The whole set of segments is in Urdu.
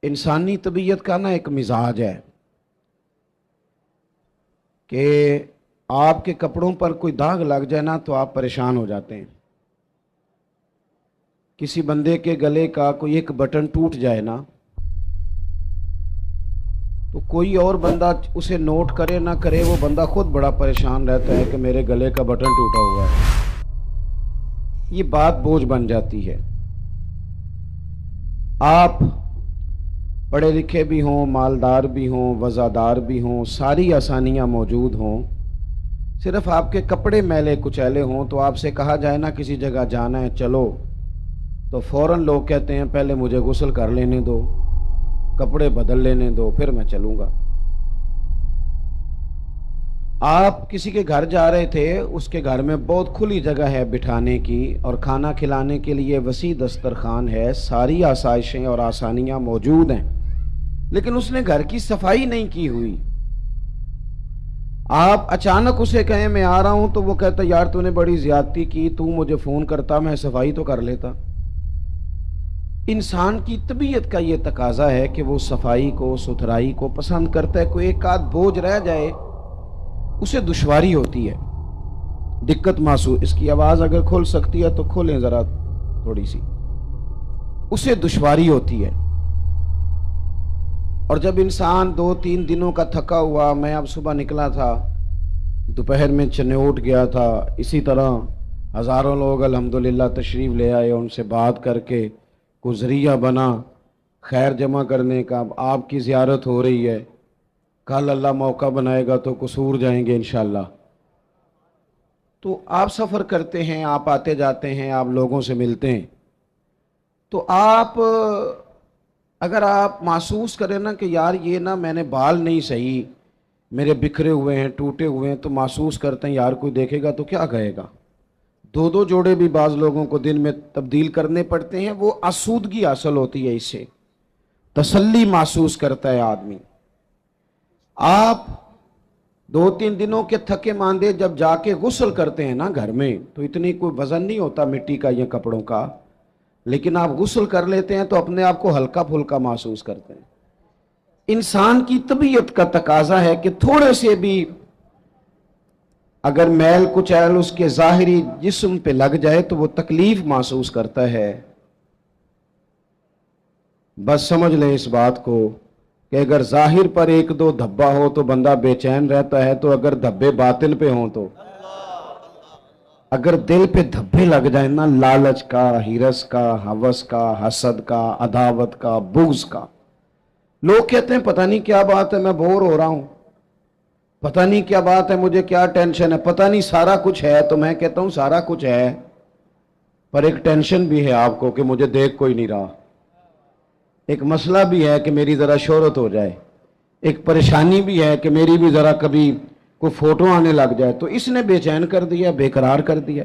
انسانی طبیعت کا نا ایک مزاج ہے کہ آپ کے کپڑوں پر کوئی داغ لگ جائے نا تو آپ پریشان ہو جاتے ہیں. کسی بندے کے گلے کا کوئی ایک بٹن ٹوٹ جائے نا تو کوئی اور بندہ اسے نوٹ کرے نہ کرے، وہ بندہ خود بڑا پریشان رہتا ہے کہ میرے گلے کا بٹن ٹوٹا ہوا ہے. یہ بات بوجھ بن جاتی ہے. آپ پڑھے لکھے بھی ہوں، مالدار بھی ہوں، وزادار بھی ہوں، ساری آسانیاں موجود ہوں، صرف آپ کے کپڑے میلے کچیلے ہوں تو آپ سے کہا جائے نا کسی جگہ جانا ہے چلو، تو فوراً لوگ کہتے ہیں پہلے مجھے غسل کر لینے دو، کپڑے بدل لینے دو، پھر میں چلوں گا. آپ کسی کے گھر جا رہے تھے، اس کے گھر میں بہت کھلی جگہ ہے بٹھانے کی اور کھانا کھلانے کے لیے وسیع دسترخوان ہے، ساری آسائشیں اور آسانیاں موجود ہیں، لیکن اس نے گھر کی صفائی نہیں کی ہوئی. آپ اچانک اسے کہیں میں آ رہا ہوں تو وہ کہتا یار تو نے بڑی زیادتی کی، تو مجھے فون کرتا میں صفائی تو کر لیتا. انسان کی طبیعت کا یہ تقاضا ہے کہ وہ صفائی کو، ستھرائی کو پسند کرتا ہے. کوئی ایک آدھ بوجھ رہ جائے اسے دشواری ہوتی ہے، دقت محسوس. اس کی آواز اگر کھل سکتی ہے تو کھولیں ذرا تھوڑی سی. اسے دشواری ہوتی ہے. اور جب انسان 2-3 دنوں کا تھکا ہوا، میں اب صبح نکلا تھا، دوپہر میں چنوٹ گیا تھا، اسی طرح ہزاروں لوگ الحمدللہ تشریف لے آئے، ان سے بات کر کے کوئی ذریعہ بنا خیر جمع کرنے کا. اب آپ کی زیارت ہو رہی ہے، کل اللہ موقع بنائے گا تو قصور جائیں گے انشاءاللہ. تو آپ سفر کرتے ہیں، آپ آتے جاتے ہیں، آپ لوگوں سے ملتے ہیں، تو آپ اگر آپ محسوس کریں نا کہ یار یہ نا میں نے بال نہیں صحیح، میرے بکھرے ہوئے ہیں، ٹوٹے ہوئے ہیں، تو محسوس کرتے ہیں یار کوئی دیکھے گا تو کیا کہے گا. 2 جوڑے بھی بعض لوگوں کو دن میں تبدیل کرنے پڑتے ہیں. وہ آسودگی حاصل ہوتی ہے، اس سے تسلی محسوس کرتا ہے آدمی. آپ 2-3 دنوں کے تھکے ماندے جب جا کے غسل کرتے ہیں نا گھر میں تو اتنی کوئی وزن نہیں ہوتا مٹی کا یا کپڑوں کا، لیکن آپ غسل کر لیتے ہیں تو اپنے آپ کو ہلکا پھلکا محسوس کرتے ہیں. انسان کی طبیعت کا تقاضا ہے کہ تھوڑے سے بھی اگر میل کچیل اس کے ظاہری جسم پہ لگ جائے تو وہ تکلیف محسوس کرتا ہے. بس سمجھ لیں اس بات کو کہ اگر ظاہر پر 1-2 دھبا ہو تو بندہ بے چین رہتا ہے، تو اگر دھبے باطن پہ ہوں تو اگر دل پہ دھبے لگ جائیں نا، لالچ کا، ہرس کا، ہوس کا، حسد کا، عداوت کا، بغض کا، لوگ کہتے ہیں پتہ نہیں کیا بات ہے میں بور ہو رہا ہوں، پتہ نہیں کیا بات ہے مجھے کیا ٹینشن ہے، پتہ نہیں سارا کچھ ہے. تو میں کہتا ہوں سارا کچھ ہے پر ایک ٹینشن بھی ہے آپ کو کہ مجھے دیکھ کوئی نہیں رہا، ایک مسئلہ بھی ہے کہ میری ذرا شہرت ہو جائے، ایک پریشانی بھی ہے کہ میری بھی ذرا کبھی کوئی فوٹو آنے لگ جائے. تو اس نے بے چین کر دیا، بے قرار کر دیا.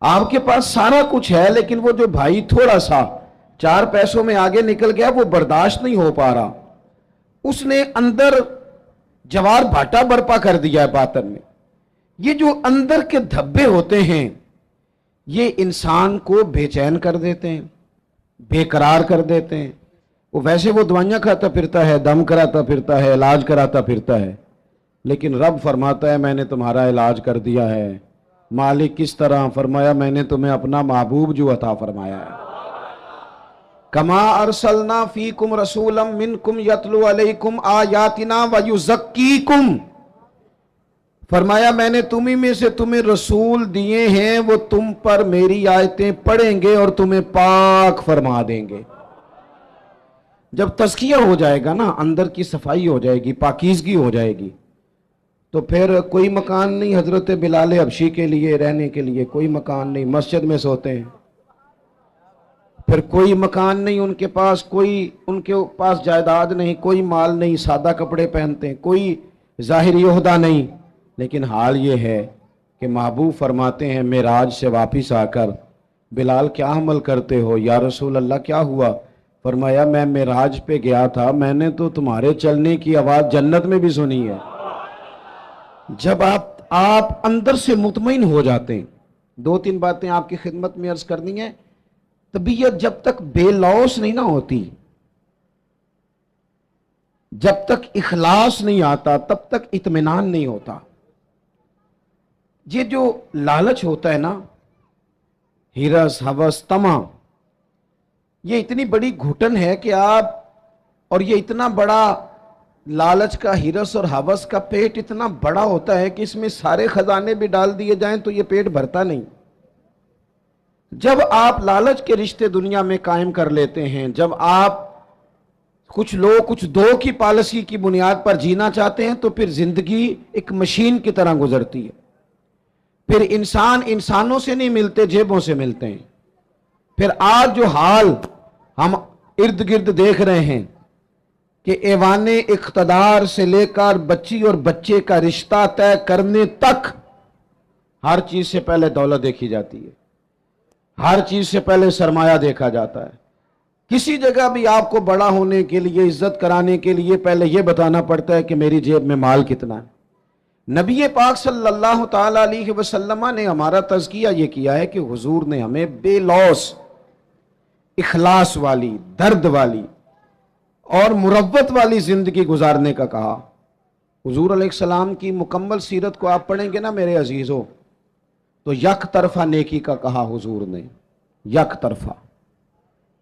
آپ کے پاس سارا کچھ ہے لیکن وہ جو بھائی تھوڑا سا 4 پیسوں میں آگے نکل گیا وہ برداشت نہیں ہو پا رہا، اس نے اندر جوار بھاٹا برپا کر دیا ہے باطن میں. یہ جو اندر کے دھبے ہوتے ہیں یہ انسان کو بے چین کر دیتے ہیں، بے قرار کر دیتے ہیں. وہ ویسے وہ دوائیاں کھاتا پھرتا ہے، دم کراتا پھرتا ہے، علاج کراتا پھرتا ہے، لیکن رب فرماتا ہے میں نے تمہارا علاج کر دیا ہے. مالک کس طرح؟ فرمایا میں نے تمہیں اپنا محبوب جو عطا فرمایا ہے. کما ارسلنا فیکم رسولا منکم یتلو علیکم آیاتنا ویزکیکم. فرمایا میں نے تمہیں میں سے تمہیں رسول دیے ہیں، وہ تم پر میری آیتیں پڑھیں گے اور تمہیں پاک فرما دیں گے. جب تزکیہ ہو جائے گا نا، اندر کی صفائی ہو جائے گی، پاکیزگی ہو جائے گی، تو پھر کوئی مکان نہیں حضرت بلال حبشی کے لیے رہنے کے لیے، کوئی مکان نہیں، مسجد میں سوتے ہیں. پھر کوئی مکان نہیں ان کے پاس، کوئی ان کے پاس جائیداد نہیں، کوئی مال نہیں، سادہ کپڑے پہنتے ہیں، کوئی ظاہری عہدہ نہیں. لیکن حال یہ ہے کہ محبوب فرماتے ہیں معراج سے واپس آ کر بلال کیا عمل کرتے ہو؟ یا رسول اللہ کیا ہوا؟ فرمایا میں معراج پہ گیا تھا، میں نے تو تمہارے چلنے کی آواز جنت میں بھی سنی ہے. جب آپ اندر سے مطمئن ہو جاتے ہیں. 2-3 باتیں آپ کی خدمت میں عرض کرنی ہے. طبیعت جب تک بے لوث نہیں نہ ہوتی، جب تک اخلاص نہیں آتا تب تک اطمینان نہیں ہوتا. یہ جو لالچ ہوتا ہے نا، ہرس ہوس طمع، یہ اتنی بڑی گھٹن ہے کہ اور یہ اتنا بڑا لالچ کا، ہرس اور ہوس کا پیٹ اتنا بڑا ہوتا ہے کہ اس میں سارے خزانے بھی ڈال دیے جائیں تو یہ پیٹ بھرتا نہیں. جب آپ لالچ کے رشتے دنیا میں قائم کر لیتے ہیں، جب آپ کچھ لوگ کچھ دو کی پالیسی کی بنیاد پر جینا چاہتے ہیں، تو پھر زندگی ایک مشین کی طرح گزرتی ہے. پھر انسان انسانوں سے نہیں ملتے، جیبوں سے ملتے ہیں. پھر آج جو حال ہم ارد گرد دیکھ رہے ہیں کہ ایوان اقتدار سے لے کر بچی اور بچے کا رشتہ طے کرنے تک ہر چیز سے پہلے دولت دیکھی جاتی ہے، ہر چیز سے پہلے سرمایہ دیکھا جاتا ہے. کسی جگہ بھی آپ کو بڑا ہونے کے لیے، عزت کرانے کے لیے پہلے یہ بتانا پڑتا ہے کہ میری جیب میں مال کتنا ہے. نبی پاک صلی اللہ تعالی علیہ وسلم نے ہمارا تزکیہ یہ کیا ہے کہ حضور نے ہمیں بے لوث، اخلاص والی، درد والی اور مروت والی زندگی گزارنے کا کہا. حضور علیہ السلام کی مکمل سیرت کو آپ پڑھیں گے نا میرے عزیزوں، تو یک طرفہ نیکی کا کہا حضور نے. یک طرفہ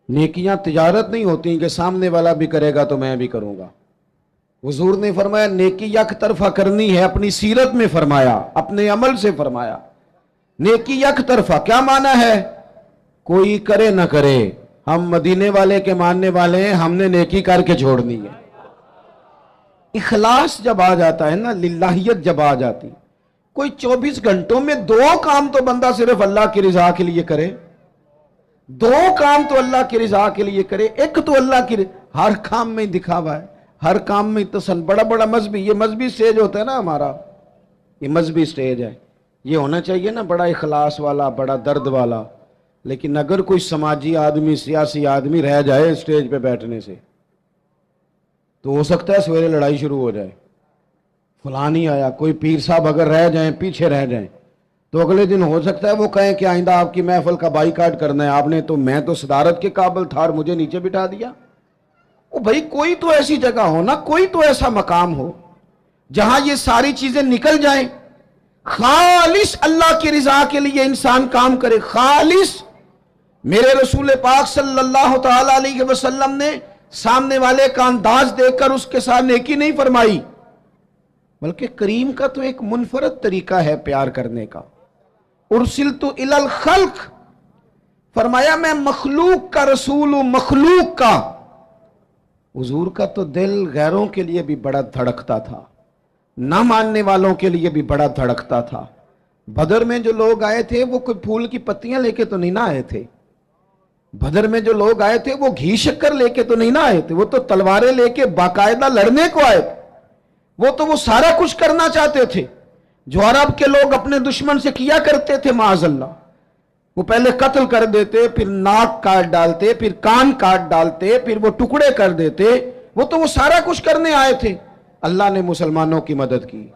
نیکیاں تجارت نہیں ہوتی کہ سامنے والا بھی کرے گا تو میں بھی کروں گا. حضور نے فرمایا نیکی یک طرفہ کرنی ہے. اپنی سیرت میں فرمایا، اپنے عمل سے فرمایا. نیکی یک طرفہ کیا معنی ہے؟ کوئی کرے نہ کرے، ہم مدینے والے کے ماننے والے ہیں، ہم نے نیکی کر کے چھوڑنی ہے. اخلاص جب آ جاتا ہے نا، للہیت جب آ جاتی، کوئی 24 گھنٹوں میں 2 کام تو بندہ صرف اللہ کی رضا کے لیے کرے. 2 کام تو اللہ کی رضا کے لیے کرے. ایک تو اللہ کی ہر کام میں دکھاوا ہے، ہر کام میں تسن. بڑا بڑا مذہبی، یہ مذہبی سٹیج ہوتا ہے نا ہمارا، یہ مذہبی سٹیج ہے. یہ ہونا چاہیے نا بڑا اخلاص والا، بڑا درد والا. لیکن اگر کوئی سماجی آدمی، سیاسی آدمی رہ جائے سٹیج پہ بیٹھنے سے، تو ہو سکتا ہے سویرے لڑائی شروع ہو جائے. فلان ہی آیا. کوئی پیر صاحب اگر رہ جائیں، پیچھے رہ جائیں، تو اگلے دن ہو سکتا ہے وہ کہیں کہ آئندہ آپ کی محفل کا بائیکاٹ کرنا ہے. آپ نے تو، میں تو صدارت کے قابل تھا اور مجھے نیچے بٹھا دیا. بھائی کوئی تو ایسی جگہ ہو نا، کوئی تو ایسا مقام ہو جہاں یہ ساری چیزیں نکل جائیں. خالص اللہ کی رضا کے لیے انسان کام کرے. خالص. میرے رسول پاک صلی اللہ تعالی علیہ وسلم نے سامنے والے کا انداز دیکھ کر اس کے ساتھ نیکی نہیں فرمائی، بلکہ کریم کا تو ایک منفرد طریقہ ہے پیار کرنے کا. ارسلت الی الخلق، فرمایا میں مخلوق کا رسول ہوں، مخلوق کا. حضور کا تو دل غیروں کے لیے بھی بڑا دھڑکتا تھا، نہ ماننے والوں کے لیے بھی بڑا دھڑکتا تھا. بدر میں جو لوگ آئے تھے وہ کوئی پھول کی پتیاں لے کے تو نہیں نہ آئے تھے. بدر میں جو لوگ آئے تھے وہ گھی شکر لے کے تو نہیں نہ آئے تھے. وہ تو تلواریں لے کے باقاعدہ لڑنے کو آئے تھے. وہ سارا کچھ کرنا چاہتے تھے جو عرب کے لوگ اپنے دشمن سے کیا کرتے تھے. معاذ اللہ، وہ پہلے قتل کر دیتے، پھر ناک کاٹ ڈالتے، پھر کان کاٹ ڈالتے، پھر وہ ٹکڑے کر دیتے. وہ سارا کچھ کرنے آئے تھے. اللہ نے مسلمانوں کی مدد کی.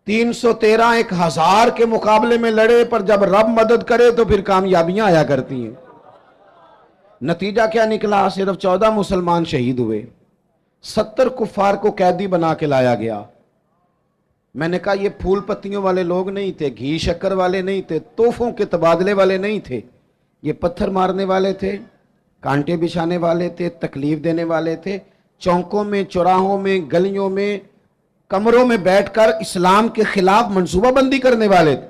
313 1000 کے مقابلے میں لڑے، پر جب رب مدد کرے تو پھر کامیابیاں آیا کرتی ہیں. نتیجہ کیا نکلا؟ صرف 14 مسلمان شہید ہوئے، 70 کفار کو قیدی بنا کے لایا گیا. میں نے کہا یہ پھول پتیوں والے لوگ نہیں تھے، گھی شکر والے نہیں تھے، تحفوں کے تبادلے والے نہیں تھے. یہ پتھر مارنے والے تھے، کانٹے بچھانے والے تھے، تکلیف دینے والے تھے. چوکوں میں، چوراہوں میں، گلیوں میں، کمروں میں بیٹھ کر اسلام کے خلاف منصوبہ بندی کرنے والے تھے.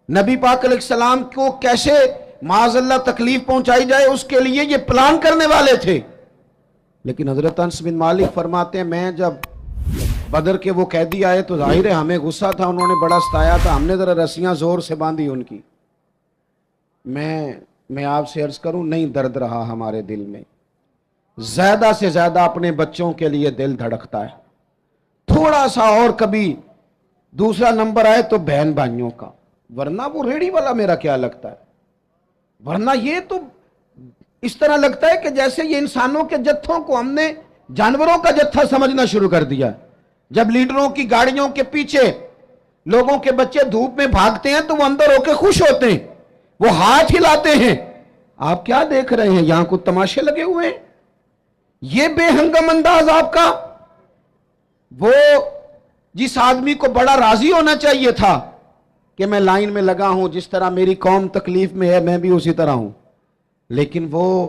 نبی پاک علیہ السلام کو کیسے معاذ اللہ تکلیف پہنچائی جائے اس کے لیے یہ پلان کرنے والے تھے. لیکن حضرت انس بن مالک فرماتے ہیں میں جب بدر کے وہ قیدی آئے تو ظاہر ہے ہمیں غصہ تھا، انہوں نے بڑا ستایا تھا، ہم نے ذرا رسیاں زور سے باندھی ان کی. میں آپ سے عرض کروں، نہیں درد رہا ہمارے دل میں. زیادہ سے زیادہ اپنے بچوں کے لیے دل دھڑکتا ہے. تھوڑا سا اور کبھی دوسرا نمبر آئے تو بہن بھائیوں کا، ورنہ وہ ریڑھی والا میرا کیا لگتا ہے. ورنہ یہ تو اس طرح لگتا ہے کہ جیسے یہ انسانوں کے جتھوں کو ہم نے جانوروں کا جتھا سمجھنا شروع کر دیا. جب لیڈروں کی گاڑیوں کے پیچھے لوگوں کے بچے دھوپ میں بھاگتے ہیں تو وہ اندر ہو کے خوش ہوتے ہیں، وہ ہاتھ ہلاتے ہیں. آپ کیا دیکھ رہے ہیں؟ یہاں کو تماشے لگے ہوئے ہیں. یہ بے ہنگم انداز آپ کا، وہ جس آدمی کو بڑا راضی ہونا چاہیے تھا کہ میں لائن میں لگا ہوں، جس طرح میری قوم تکلیف میں ہے میں بھی اسی طرح ہوں، لیکن وہ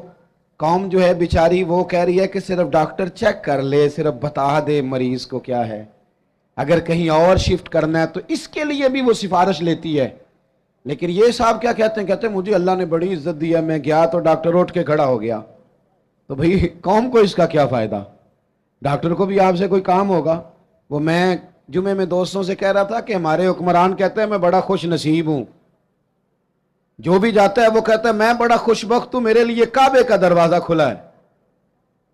قوم جو ہے بیچاری وہ کہہ رہی ہے کہ صرف ڈاکٹر چیک کر لے، صرف بتا دے مریض کو کیا ہے، اگر کہیں اور شفٹ کرنا ہے تو اس کے لیے بھی وہ سفارش لیتی ہے۔ لیکن یہ صاحب کیا کہتے ہیں؟ کہتے ہیں مجھے اللہ نے بڑی عزت دی ہے، میں گیا تو ڈاکٹر اٹھ کے کھڑا ہو گیا۔ تو بھئی قوم کو اس کا کیا فائدہ؟ ڈاکٹر کو بھی آپ سے کوئی کام ہوگا۔ وہ میں جمعے میں دوستوں سے کہہ رہا تھا کہ ہمارے حکمران کہتے ہیں میں بڑا خوش نصیب ہوں، جو بھی جاتا ہے وہ کہتا ہے میں بڑا خوش بخت ہوں، میرے لیے کعبے کا دروازہ کھلا ہے۔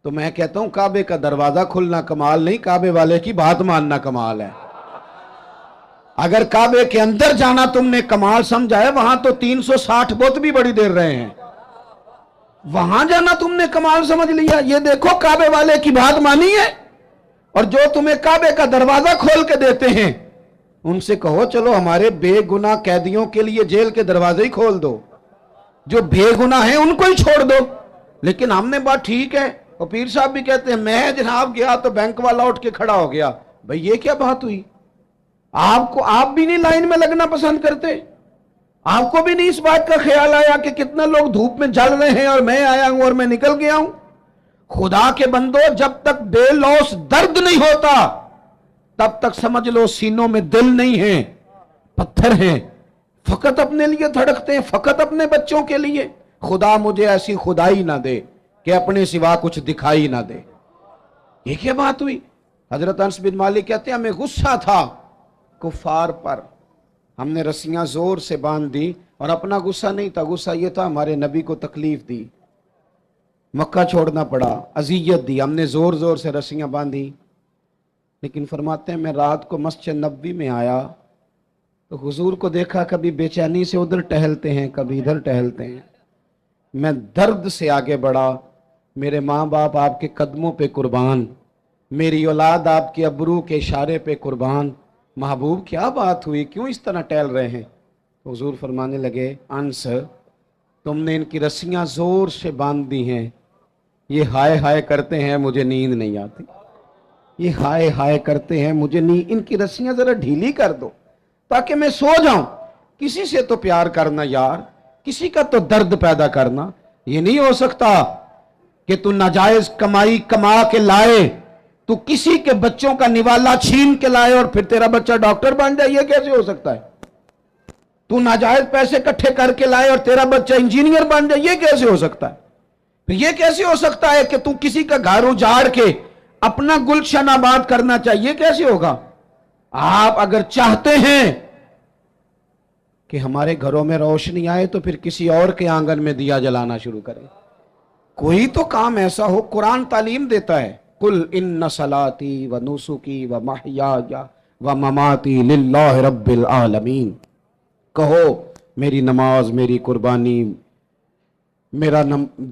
تو میں کہتا ہوں کعبے کا دروازہ کھلنا کمال نہیں، کعبے والے کی بات ماننا کمال ہے۔ اگر کعبے کے اندر جانا تم نے کمال سمجھا ہے، وہاں تو 360 بت بھی بڑی دیر رہے ہیں، وہاں جانا تم نے کمال سمجھ لیا۔ یہ دیکھو کعبے والے کی بات مانی ہے، اور جو تمہیں کعبے کا دروازہ کھول کے دیتے ہیں ان سے کہو چلو ہمارے بے گناہ قیدیوں کے لیے جیل کے دروازے ہی کھول دو، جو بے گناہ ہیں ان کو ہی چھوڑ دو۔ لیکن ہم نے بات ٹھیک ہے، اور پیر صاحب بھی کہتے ہیں میں جناب گیا تو بینک والا اٹھ کے کھڑا ہو گیا۔ بھئی یہ کیا بات ہوئی؟ آپ بھی نہیں لائن میں لگنا پسند کرتے؟ آپ کو بھی نہیں اس بات کا خیال آیا کہ کتنے لوگ دھوپ میں جل رہے ہیں اور میں آیا ہوں اور میں نکل گیا ہوں؟ خدا کے بندو، جب تک بے لوث درد نہیں ہوتا تب تک سمجھ لو سینوں میں دل نہیں ہے، پتھر ہیں، فقط اپنے لیے دھڑکتے ہیں، فقط اپنے بچوں کے لیے۔ خدا مجھے ایسی خدائی نہ دے کہ اپنے سوا کچھ دکھائی نہ دے۔ یہ کیا بات ہوئی؟ حضرت انس بن مالک کہتے ہیں ہمیں غصہ تھا کفار پر، ہم نے رسیاں زور سے باندھ دی، اور اپنا غصہ نہیں تھا، غصہ یہ تھا ہمارے نبی کو تکلیف دی، مکہ چھوڑنا پڑا، اذیت دی، ہم نے زور زور سے رسیاں باندھی۔ لیکن فرماتے ہیں میں رات کو مسجد نبوی میں آیا تو حضور کو دیکھا کبھی بے چینی سے ادھر ٹہلتے ہیں کبھی ادھر ٹہلتے ہیں، میں درد سے آگے بڑھا، میرے ماں باپ آپ کے قدموں پہ قربان، میری اولاد آپ کے ابرو کے اشارے پہ قربان، محبوب کیا بات ہوئی، کیوں اس طرح ٹہل رہے ہیں؟ حضور فرمانے لگے انس تم نے ان کی رسیاں زور سے باندھ دی ہیں، یہ ہائے ہائے کرتے ہیں مجھے نیند نہیں آتی، یہ ہائے ہائے کرتے ہیں مجھے نیند، ان کی رسیاں ذرا ڈھیلی کر دو تاکہ میں سو جاؤں۔ کسی سے تو پیار کرنا یار، کسی کا تو درد پیدا کرنا، یہ نہیں ہو سکتا کہ تو ناجائز کمائی کما کے لائے، تو کسی کے بچوں کا نوالا چھین کے لائے اور پھر تیرا بچہ ڈاکٹر بن جائے، یہ کیسے ہو سکتا ہے؟ تو ناجائز پیسے کٹھے کر کے لائے اور تیرا بچہ انجینئر بن جائے، یہ کیسے ہو سکتا ہے؟ پھر یہ کیسے ہو سکتا ہے کہ تو کسی کا گھر اجاڑ کے اپنا گلشن آباد کرنا چاہیے، کیسے ہوگا؟ آپ اگر چاہتے ہیں کہ ہمارے گھروں میں روشنی آئے تو پھر کسی اور کے آنگن میں دیا جلانا شروع کریں، کوئی تو کام ایسا ہو۔ قرآن تعلیم دیتا ہے قل ان صلاتی و نسکی و محیای و مماتی للہ رب العالمین، کہو میری نماز، میری قربانی، میرا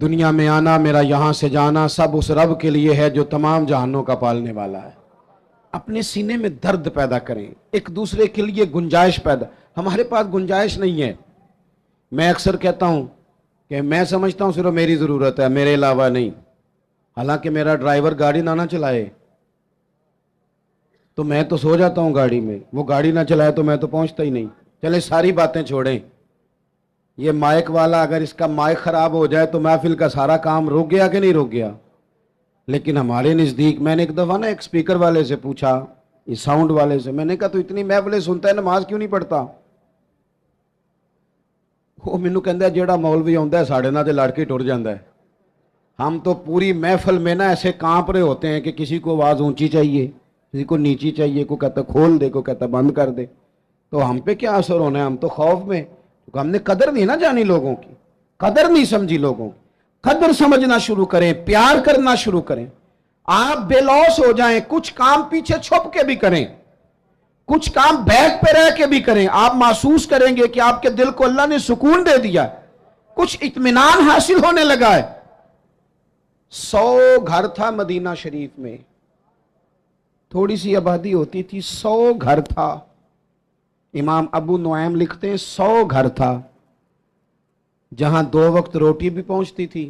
دنیا میں آنا، میرا یہاں سے جانا سب اس رب کے لیے ہے جو تمام جہانوں کا پالنے والا ہے۔ اپنے سینے میں درد پیدا کریں، ایک دوسرے کے لیے گنجائش پیدا، ہمارے پاس گنجائش نہیں ہے۔ میں اکثر کہتا ہوں کہ میں سمجھتا ہوں صرف میری ضرورت ہے، میرے علاوہ نہیں، حالانکہ میرا ڈرائیور گاڑی نہ چلائے تو میں تو سو جاتا ہوں گاڑی میں، وہ گاڑی نہ چلائے تو میں تو پہنچتا ہی نہیں۔ چلے ساری باتیں چھوڑیں، یہ مائک والا اگر اس کا مائک خراب ہو جائے تو محفل کا سارا کام رک گیا کہ نہیں رک گیا؟ لیکن ہمارے نزدیک، میں نے ایک دفعہ نا ایک سپیکر والے سے پوچھا، یہ ساؤنڈ والے سے، میں نے کہا تو اتنی محفلیں سنتا ہے نماز کیوں نہیں پڑھتا؟ وہ مینوں کہندا ہے جیڑا مولوی آندا ہے ساڑے نال تے لڑ کے ٹر جاندا ہے۔ ہم تو پوری محفل میں نا ایسے کانپ رہے ہوتے ہیں کہ کسی کو آواز اونچی چاہیے، کسی کو نیچی چاہیے، کوئی کہتا کھول دے، کوئی کہتا بند کر دے، تو ہم پہ کیا اثر ہونا ہے؟ ہم تو خوف میں، کیونکہ ہم نے قدر نہیں نا جانی لوگوں کی، قدر نہیں سمجھی لوگوں کی۔ قدر سمجھنا شروع کریں، پیار کرنا شروع کریں، آپ بے لوث ہو جائیں، کچھ کام پیچھے چھپ کے بھی کریں، کچھ کام بیک پہ رہ کے بھی کریں، آپ محسوس کریں گے کہ آپ کے دل کو اللہ نے سکون دے دیا، کچھ اطمینان حاصل ہونے لگا ہے۔ 100 گھر تھا مدینہ شریف میں، تھوڑی سی آبادی ہوتی تھی، 100 گھر تھا۔ امام ابو نعیم لکھتے ہیں 100 گھر تھا جہاں 2 وقت روٹی بھی پہنچتی تھی،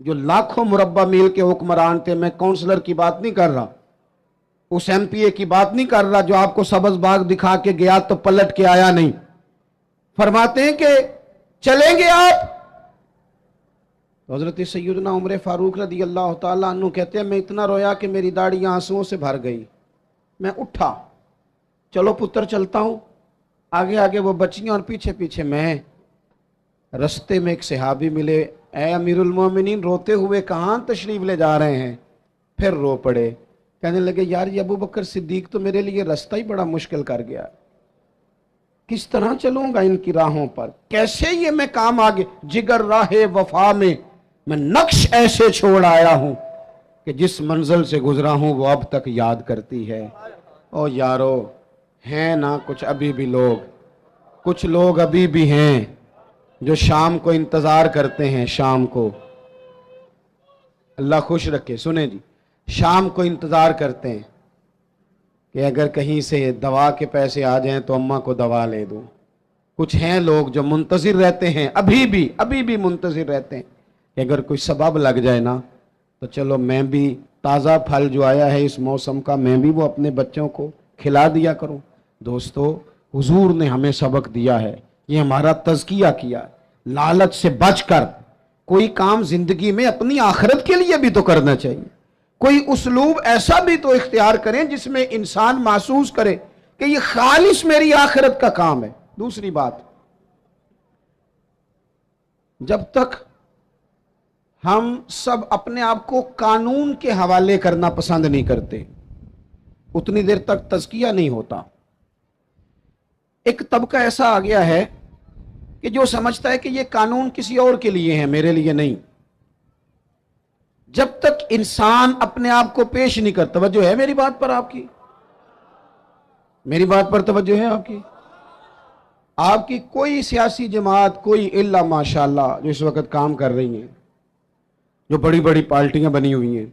جو لاکھوں مربع میل کے حکمران تھے، میں کونسلر کی بات نہیں کر رہا، اس ایم پی اے کی بات نہیں کر رہا جو آپ کو سبز باغ دکھا کے گیا تو پلٹ کے آیا نہیں، فرماتے ہیں کہ چلیں گے آپ؟ حضرت سیدنا عمر فاروق رضی اللہ تعالیٰ عنہ کہتے ہیں میں اتنا رویا کہ میری داڑھی آنسوؤں سے بھر گئی، میں اٹھا، چلو پتر چلتا ہوں، آگے آگے وہ بچیاں اور پیچھے پیچھے میں۔ رستے میں ایک صحابی ملے، اے امیر المومنین روتے ہوئے کہاں تشریف لے جا رہے ہیں؟ پھر رو پڑے، کہنے لگے یار یہ ابو بکر صدیق تو میرے لیے رستہ ہی بڑا مشکل کر گیا، کس طرح چلوں گا ان کی راہوں پر، کیسے یہ میں کام آگے، جگر راہ وفا میں نقش ایسے چھوڑ آیا ہوں کہ جس منزل سے گزرا ہوں وہ اب تک یاد کرتی ہے۔ او یارو، ہیں نا کچھ ابھی بھی لوگ، کچھ لوگ ابھی بھی ہیں جو شام کو انتظار کرتے ہیں، شام کو، اللہ خوش رکھے، سنیں جی، شام کو انتظار کرتے ہیں کہ اگر کہیں سے دوا کے پیسے آ جائیں تو اماں کو دوا لے دوں۔ کچھ ہیں لوگ جو منتظر رہتے ہیں، ابھی بھی منتظر رہتے ہیں کہ اگر کوئی سبب لگ جائے نا تو چلو میں بھی تازہ پھل جو آیا ہے اس موسم کا میں بھی وہ اپنے بچوں کو کھلا دیا کروں۔ دوستو، حضور نے ہمیں سبق دیا ہے، یہ ہمارا تزکیہ کیا، لالچ سے بچ کر کوئی کام زندگی میں اپنی آخرت کے لیے بھی تو کرنا چاہیے، کوئی اسلوب ایسا بھی تو اختیار کریں جس میں انسان محسوس کرے کہ یہ خالص میری آخرت کا کام ہے۔ دوسری بات، جب تک ہم سب اپنے آپ کو قانون کے حوالے کرنا پسند نہیں کرتے اتنی دیر تک تزکیہ نہیں ہوتا۔ ایک طبقہ ایسا آ گیا ہے کہ جو سمجھتا ہے کہ یہ قانون کسی اور کے لیے ہے، میرے لیے نہیں۔ جب تک انسان اپنے آپ کو پیش نہیں کرتا، توجہ ہے میری بات پر آپ کی؟ میری بات پر توجہ ہے آپ کی؟ آپ کی کوئی سیاسی جماعت، کوئی الا ماشاءاللہ جو اس وقت کام کر رہی ہیں، جو بڑی بڑی پارٹیاں بنی ہوئی ہیں،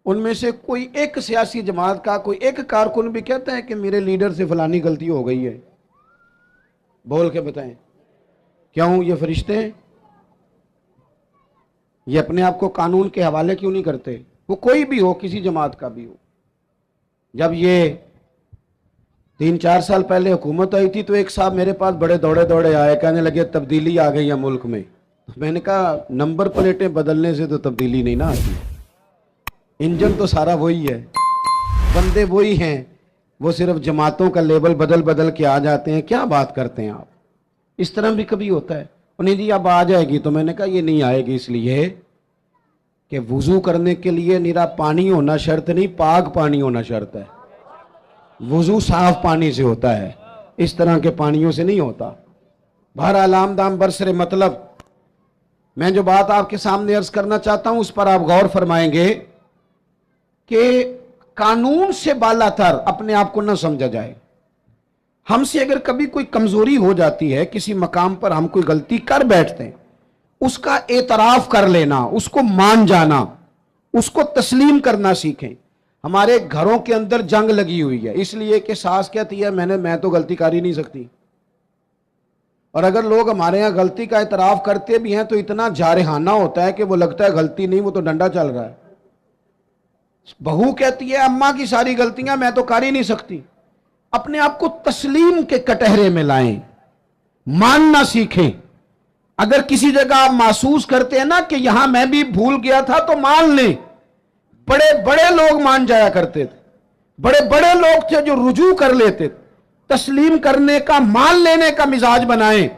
ان میں سے کوئی ایک سیاسی جماعت کا کوئی ایک کارکن بھی کہتا ہے کہ میرے لیڈر سے فلانی غلطی ہو گئی ہے؟ بول کے بتائیں، کیوں؟ یہ فرشتے ہیں؟ یہ اپنے آپ کو قانون کے حوالے کیوں نہیں کرتے؟ وہ کوئی بھی ہو، کسی جماعت کا بھی ہو۔ جب یہ 3-4 سال پہلے حکومت آئی تھی تو ایک صاحب میرے پاس بڑے دوڑے آئے، کہنے لگے تبدیلی آ گئی ہے ملک میں۔ میں نے کہا نمبر پلیٹیں بدلنے سے تو تبدیلی نہیں نہ آتی، انجن تو سارا وہی ہے، بندے وہی ہیں، وہ صرف جماعتوں کا لیبل بدل کے آ جاتے ہیں۔ کیا بات کرتے ہیں آپ؟ اس طرح بھی کبھی ہوتا ہے؟ انہیں جی اب آ جائے گی، تو میں نے کہا یہ نہیں آئے گی، اس لیے کہ وضو کرنے کے لیے نرا پانی ہونا شرط نہیں، پاک پانی ہونا شرط ہے۔ وضو صاف پانی سے ہوتا ہے، اس طرح کے پانیوں سے نہیں ہوتا۔ بہرحال آمدام برسر مطلب، میں جو بات آپ کے سامنے عرض کرنا چاہتا ہوں اس پر آپ غور فرمائیں گے کہ قانون سے بالا تر اپنے آپ کو نہ سمجھا جائے۔ ہم سے اگر کبھی کوئی کمزوری ہو جاتی ہے، کسی مقام پر ہم کوئی غلطی کر بیٹھتے ہیں، اس کا اعتراف کر لینا، اس کو مان جانا، اس کو تسلیم کرنا سیکھیں۔ ہمارے گھروں کے اندر جنگ لگی ہوئی ہے اس لیے کہ ساس کہتی ہے میں تو غلطی کر ہی نہیں سکتی، اور اگر لوگ ہمارے ہاں غلطی کا اعتراف کرتے بھی ہیں تو اتنا جارحانہ ہوتا ہے کہ وہ لگتا ہے غلطی نہیں، وہ تو ڈنڈا چل رہا ہے۔ بہو کہتی ہے اماں کی ساری غلطیاں میں تو کر ہی نہیں سکتی۔ اپنے آپ کو تسلیم کے کٹہرے میں لائیں، ماننا سیکھیں۔ اگر کسی جگہ آپ محسوس کرتے ہیں نا کہ یہاں میں بھی بھول گیا تھا تو مان لیں۔ بڑے بڑے لوگ مان جایا کرتے تھے، بڑے بڑے لوگ تھے جو رجوع کر لیتے تھے۔ تسلیم کرنے کا، مان لینے کا مزاج بنائیں۔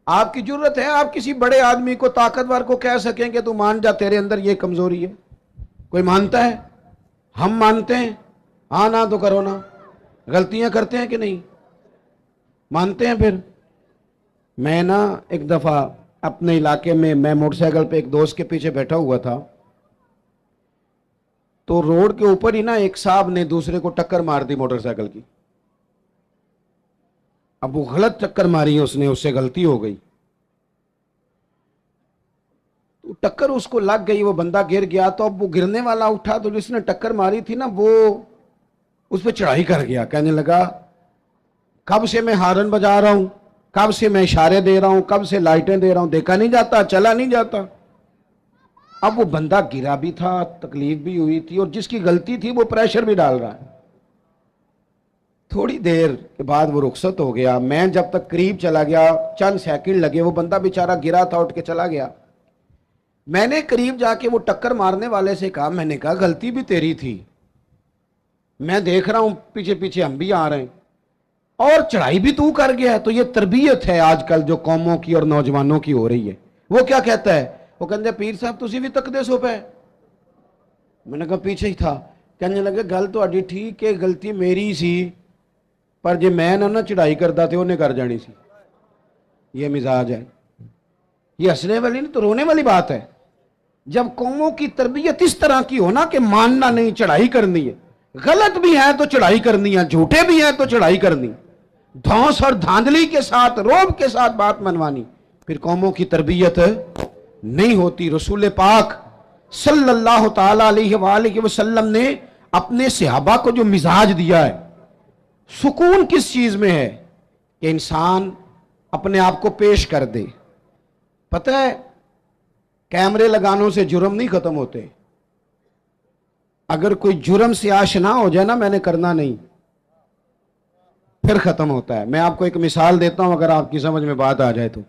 آپ کی جرت ہے آپ کسی بڑے آدمی کو، طاقتور کو کہہ سکیں کہ تو مان جا، تیرے اندر یہ کمزوری ہے؟ کوئی مانتا ہے؟ ہم مانتے ہیں؟ ہاں نہ تو کرو نا۔ غلطیاں کرتے ہیں کہ نہیں؟ مانتے ہیں پھر؟ میں نا ایک دفعہ اپنے علاقے میں موٹر سائیکل پہ ایک دوست کے پیچھے بیٹھا ہوا تھا، تو روڈ کے اوپر ہی نا ایک صاحب نے دوسرے کو ٹکر مار دی موٹر سائیکل کی۔ اب وہ غلط ٹکر ماری ہے، اس سے غلطی ہو گئی، تو ٹکر اس کو لگ گئی، وہ بندہ گر گیا۔ تو اب وہ گرنے والا اٹھا تو جس نے ٹکر ماری تھی نا وہ اس پہ چڑھائی کر گیا، کہنے لگا کب سے میں ہارن بجا رہا ہوں، کب سے میں اشارے دے رہا ہوں، کب سے لائٹیں دے رہا ہوں، دیکھا نہیں جاتا، چلا نہیں جاتا۔ اب وہ بندہ گرا بھی تھا، تکلیف بھی ہوئی تھی، اور جس کی غلطی تھی وہ پریشر بھی ڈال رہا ہے۔ تھوڑی دیر کے بعد وہ رخصت ہو گیا، میں جب تک قریب چلا گیا، چند سیکنڈ لگے، وہ بندہ بیچارہ گرا تھا، اٹھ کے چلا گیا۔ میں نے قریب جا کے وہ ٹکر مارنے والے سے کہا، میں نے کہا غلطی بھی تیری تھی، میں دیکھ رہا ہوں پیچھے پیچھے ہم بھی آ رہے ہیں، اور چڑھائی بھی تو کر گیا ہے۔ تو یہ تربیت ہے آج کل جو قوموں کی اور نوجوانوں کی ہو رہی ہے۔ وہ کیا کہتا ہے؟ وہ کہتے ہیں پیر صاحب تسی بھی تکدے سو پہ؟ میں نے کہا پیچھے ہی تھا۔ کہنے لگے گل تو اڈی ٹھیک ہے، غلطی میری سی، پر جے میں نہ چڑھائی کرتا تھے انہیں کر جانی سی۔ یہ مزاج ہے، یہ ہنسنے والی نہیں تو رونے والی بات ہے۔ جب قوموں کی تربیت اس طرح کی ہونا کہ ماننا نہیں، چڑھائی کرنی ہے، غلط بھی ہے تو چڑھائی کرنی ہے، جھوٹے بھی ہیں تو چڑھائی کرنی، دھونس اور دھاندلی کے ساتھ، روب کے ساتھ بات منوانی، پھر قوموں کی تربیت نہیں ہوتی۔ رسول پاک صلی اللہ تعالی علیہ وآلہ وسلم نے اپنے صحابہ کو جو مزاج دیا ہے، سکون کس چیز میں ہے؟ کہ انسان اپنے آپ کو پیش کر دے۔ پتہ ہے کیمرے لگانوں سے جرم نہیں ختم ہوتے، اگر کوئی جرم سے آشنا ہو جائے نا، میں نے کرنا نہیں، پھر ختم ہوتا ہے۔ میں آپ کو ایک مثال دیتا ہوں، اگر آپ کی سمجھ میں بات آ جائے تو۔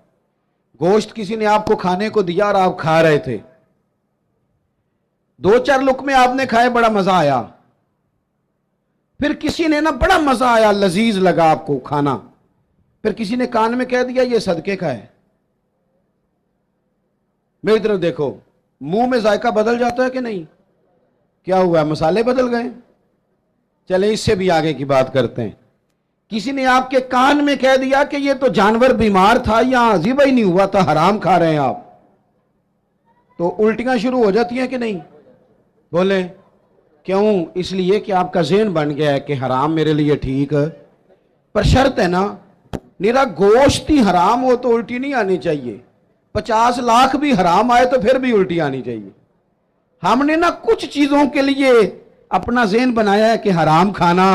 گوشت کسی نے آپ کو کھانے کو دیا اور آپ کھا رہے تھے، 2-4 لقمے آپ نے کھائے، بڑا مزہ آیا، پھر کسی نے نا بڑا مزہ آیا، لذیذ لگا آپ کو کھانا، پھر کسی نے کان میں کہہ دیا یہ صدقے کا ہے۔ میری طرف دیکھو، منہ میں ذائقہ بدل جاتا ہے کہ نہیں؟ کیا ہوا ہے؟ مسالے بدل گئے؟ چلیں اس سے بھی آگے کی بات کرتے ہیں۔ کسی نے آپ کے کان میں کہہ دیا کہ یہ تو جانور بیمار تھا، یہاں ذبح ہی نہیں ہوا تھا، حرام کھا رہے ہیں آپ، تو الٹیاں شروع ہو جاتی ہیں کہ نہیں؟ بولیں کیوں؟ اس لیے کہ آپ کا ذہن بن گیا ہے کہ حرام میرے لیے ٹھیک ہے، پر شرط ہے نا، میرا گوشت ہی حرام ہو تو الٹی نہیں آنی چاہیے، 50 لاکھ بھی حرام آئے تو پھر بھی الٹی آنی چاہیے۔ ہم نے نا کچھ چیزوں کے لیے اپنا ذہن بنایا ہے کہ حرام کھانا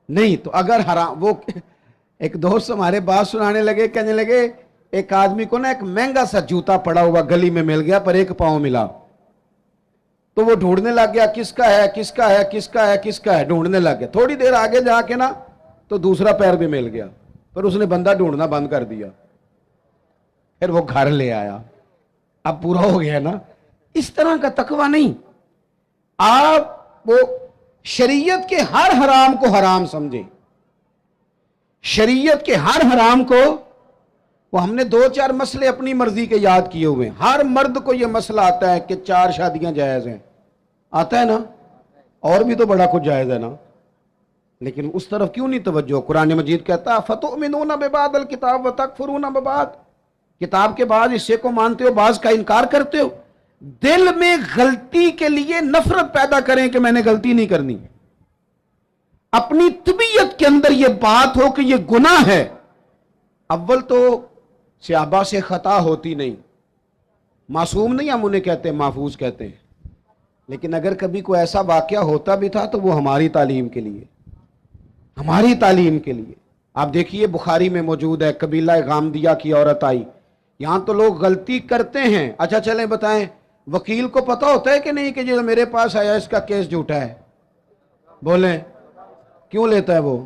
نہیں، تو اگر حرام، وہ ایک دوست ہمارے بات سنانے لگے، کہنے لگے ایک آدمی کو نا ایک مہنگا سا جوتا پڑا ہوا گلی میں مل گیا، پر 1 پاؤں ملا، تو وہ ڈھونڈنے لگ گیا کس کا ہے، کس کا ہے، کس کا ہے، کس کا ہے، ڈھونڈنے لگ گیا۔ تھوڑی دیر آگے جا کے نا تو دوسرا پیر بھی مل گیا، پر اس نے بندہ ڈھونڈنا بند کر دیا، پھر وہ گھر لے آیا، اب پورا ہو گیا نا۔ اس طرح کا تقوی نہیں، آپ وہ شریعت کے ہر حرام کو حرام سمجھیں، شریعت کے ہر حرام کو۔ وہ ہم نے 2-4 مسئلے اپنی مرضی کے یاد کیے ہوئے ہیں۔ ہر مرد کو یہ مسئلہ آتا ہے کہ 4 شادیاں جائز ہیں، آتا ہے نا، اور بھی تو بڑا کچھ جائز ہے نا، لیکن اس طرف کیوں نہیں توجہ؟ قرآن مجید کہتا ہے فَتُؤْمِنُونَ بِبَعْضِ الْكِتَابِ وَتَكْفُرُونَ بِبَعْضٍ، کتاب کے بعض حصے کو مانتے ہو، بعض کا انکار کرتے ہو۔ دل میں غلطی کے لیے نفرت پیدا کریں کہ میں نے غلطی نہیں کرنی، اپنی طبیعت کے اندر یہ بات ہو کہ یہ گناہ ہے۔ اول تو صحابہ سے خطا ہوتی نہیں، معصوم نہیں ہم انہیں کہتے ہیں، محفوظ کہتے ہیں، لیکن اگر کبھی کوئی ایسا واقعہ ہوتا بھی تھا تو وہ ہماری تعلیم کے لیے، ہماری تعلیم کے لیے۔ آپ دیکھیے بخاری میں موجود ہے، قبیلہ غامدیہ کی عورت آئی، یہاں تو لوگ غلطی کرتے ہیں۔ اچھا چلیں بتائیں، وکیل کو پتا ہوتا ہے کہ نہیں کہ جو میرے پاس آیا اس کا کیس جھوٹا ہے؟ بولیں کیوں لیتا ہے وہ؟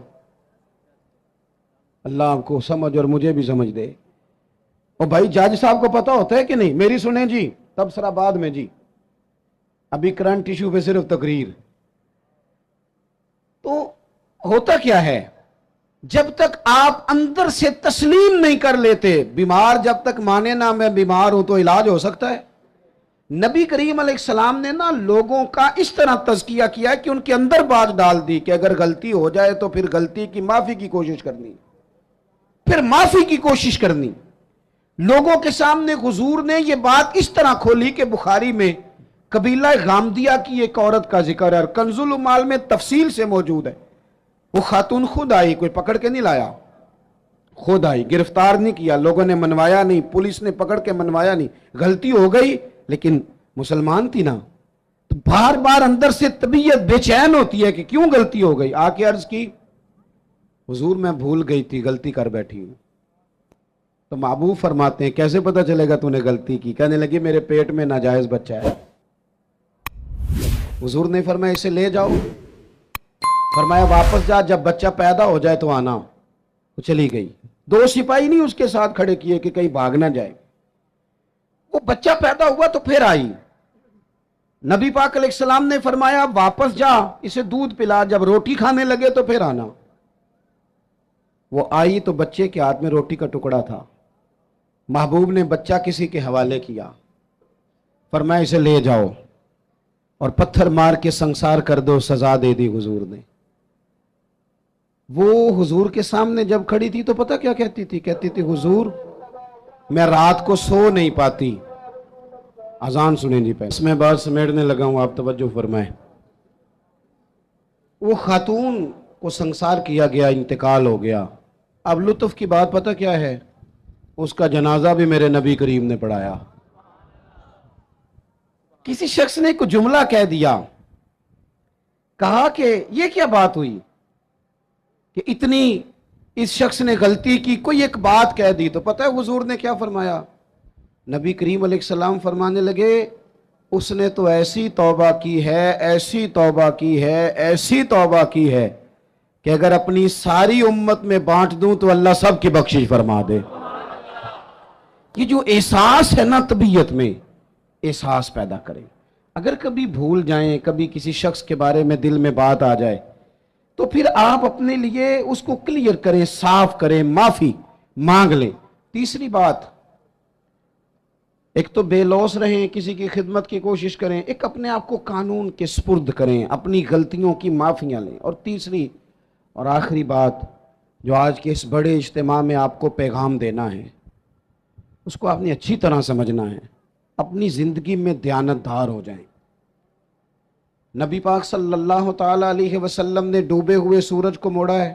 اللہ آپ کو سمجھ اور مجھے بھی سمجھ دے۔ اور بھائی جج صاحب کو پتا ہوتا ہے کہ نہیں؟ میری سنیں جی، تبصرہ بعد میں جی، ابھی کرنٹ ایشو پہ صرف تقریر۔ تو ہوتا کیا ہے، جب تک آپ اندر سے تسلیم نہیں کر لیتے، بیمار جب تک مانے نا میں بیمار ہوں تو علاج ہو سکتا ہے؟ نبی کریم علیہ السلام نے نا لوگوں کا اس طرح تزکیہ کیا کہ ان کے اندر بات ڈال دی کہ اگر غلطی ہو جائے تو پھر غلطی کی معافی کی کوشش کرنی، پھر معافی کی کوشش کرنی۔ لوگوں کے سامنے حضور نے یہ بات اس طرح کھولی کہ بخاری میں قبیلہ غامدیہ کی ایک عورت کا ذکر ہے، اور کنز العمال میں تفصیل سے موجود ہے۔ وہ خاتون خود آئی، کوئی پکڑ کے نہیں لایا، خود آئی، گرفتار نہیں کیا، لوگوں نے منوایا نہیں، پولیس نے پکڑ کے منوایا نہیں، غلطی ہو گئی لیکن مسلمان تھی نا، تو بار بار اندر سے طبیعت بے چین ہوتی ہے کہ کیوں غلطی ہو گئی۔ آ کے عرض کی حضور میں بھول گئی تھی، غلطی کر بیٹھی ہوں۔ تو محبوب فرماتے ہیں کیسے پتہ چلے گا تو نے غلطی کی؟ کہنے لگی میرے پیٹ میں ناجائز بچہ ہے۔ حضور نے فرمایا اسے لے جاؤ، فرمایا واپس جا، جب بچہ پیدا ہو جائے تو آنا۔ وہ چلی گئی، 2 سپاہی نہیں اس کے ساتھ کھڑے کیے کہ کہیں بھاگ نہ جائے۔ وہ بچہ پیدا ہوا تو پھر آئی، نبی پاک علیہ السلام نے فرمایا واپس جا، اسے دودھ پلا، جب روٹی کھانے لگے تو پھر آنا۔ وہ آئی تو بچے کے ہاتھ میں روٹی کا ٹکڑا تھا۔ محبوب نے بچہ کسی کے حوالے کیا، فرمایا اسے لے جاؤ اور پتھر مار کے سنسار کر دو، سزا دے دی حضور نے۔ وہ حضور کے سامنے جب کھڑی تھی تو پتہ کیا کہتی تھی؟ کہتی تھی حضور میں رات کو سو نہیں پاتی۔ اذان سنیں جی پہلے، اس میں بات سمیٹنے لگا ہوں، آپ توجہ فرمائیں۔ وہ خاتون کو سنسار کیا گیا، انتقال ہو گیا۔ اب لطف کی بات پتہ کیا ہے؟ اس کا جنازہ بھی میرے نبی کریم نے پڑھایا۔ کسی شخص نے کوئی جملہ کہہ دیا، کہا کہ یہ کیا بات ہوئی کہ اتنی اس شخص نے غلطی کی، کوئی ایک بات کہہ دی، تو پتہ ہے حضور نے کیا فرمایا؟ نبی کریم علیہ السلام فرمانے لگے اس نے تو ایسی توبہ کی ہے، ایسی توبہ کی ہے، ایسی توبہ کی ہے کہ اگر اپنی ساری امت میں بانٹ دوں تو اللہ سب کی بخشش فرما دے۔ یہ جو احساس ہے نا، طبیعت میں احساس پیدا کریں۔ اگر کبھی بھول جائیں، کبھی کسی شخص کے بارے میں دل میں بات آ جائے تو پھر آپ اپنے لیے اس کو کلیئر کریں، صاف کریں، معافی مانگ لیں۔ تیسری بات، ایک تو بے لوث رہیں، کسی کی خدمت کی کوشش کریں، ایک اپنے آپ کو قانون کے سپرد کریں، اپنی غلطیوں کی معافیاں لیں۔ اور تیسری اور آخری بات جو آج کے اس بڑے اجتماع میں آپ کو پیغام دینا ہے، اس کو آپ نے اچھی طرح سمجھنا ہے، اپنی زندگی میں دیانتدار ہو جائیں۔ نبی پاک صلی اللہ تعالی علیہ وسلم نے ڈوبے ہوئے سورج کو موڑا ہے،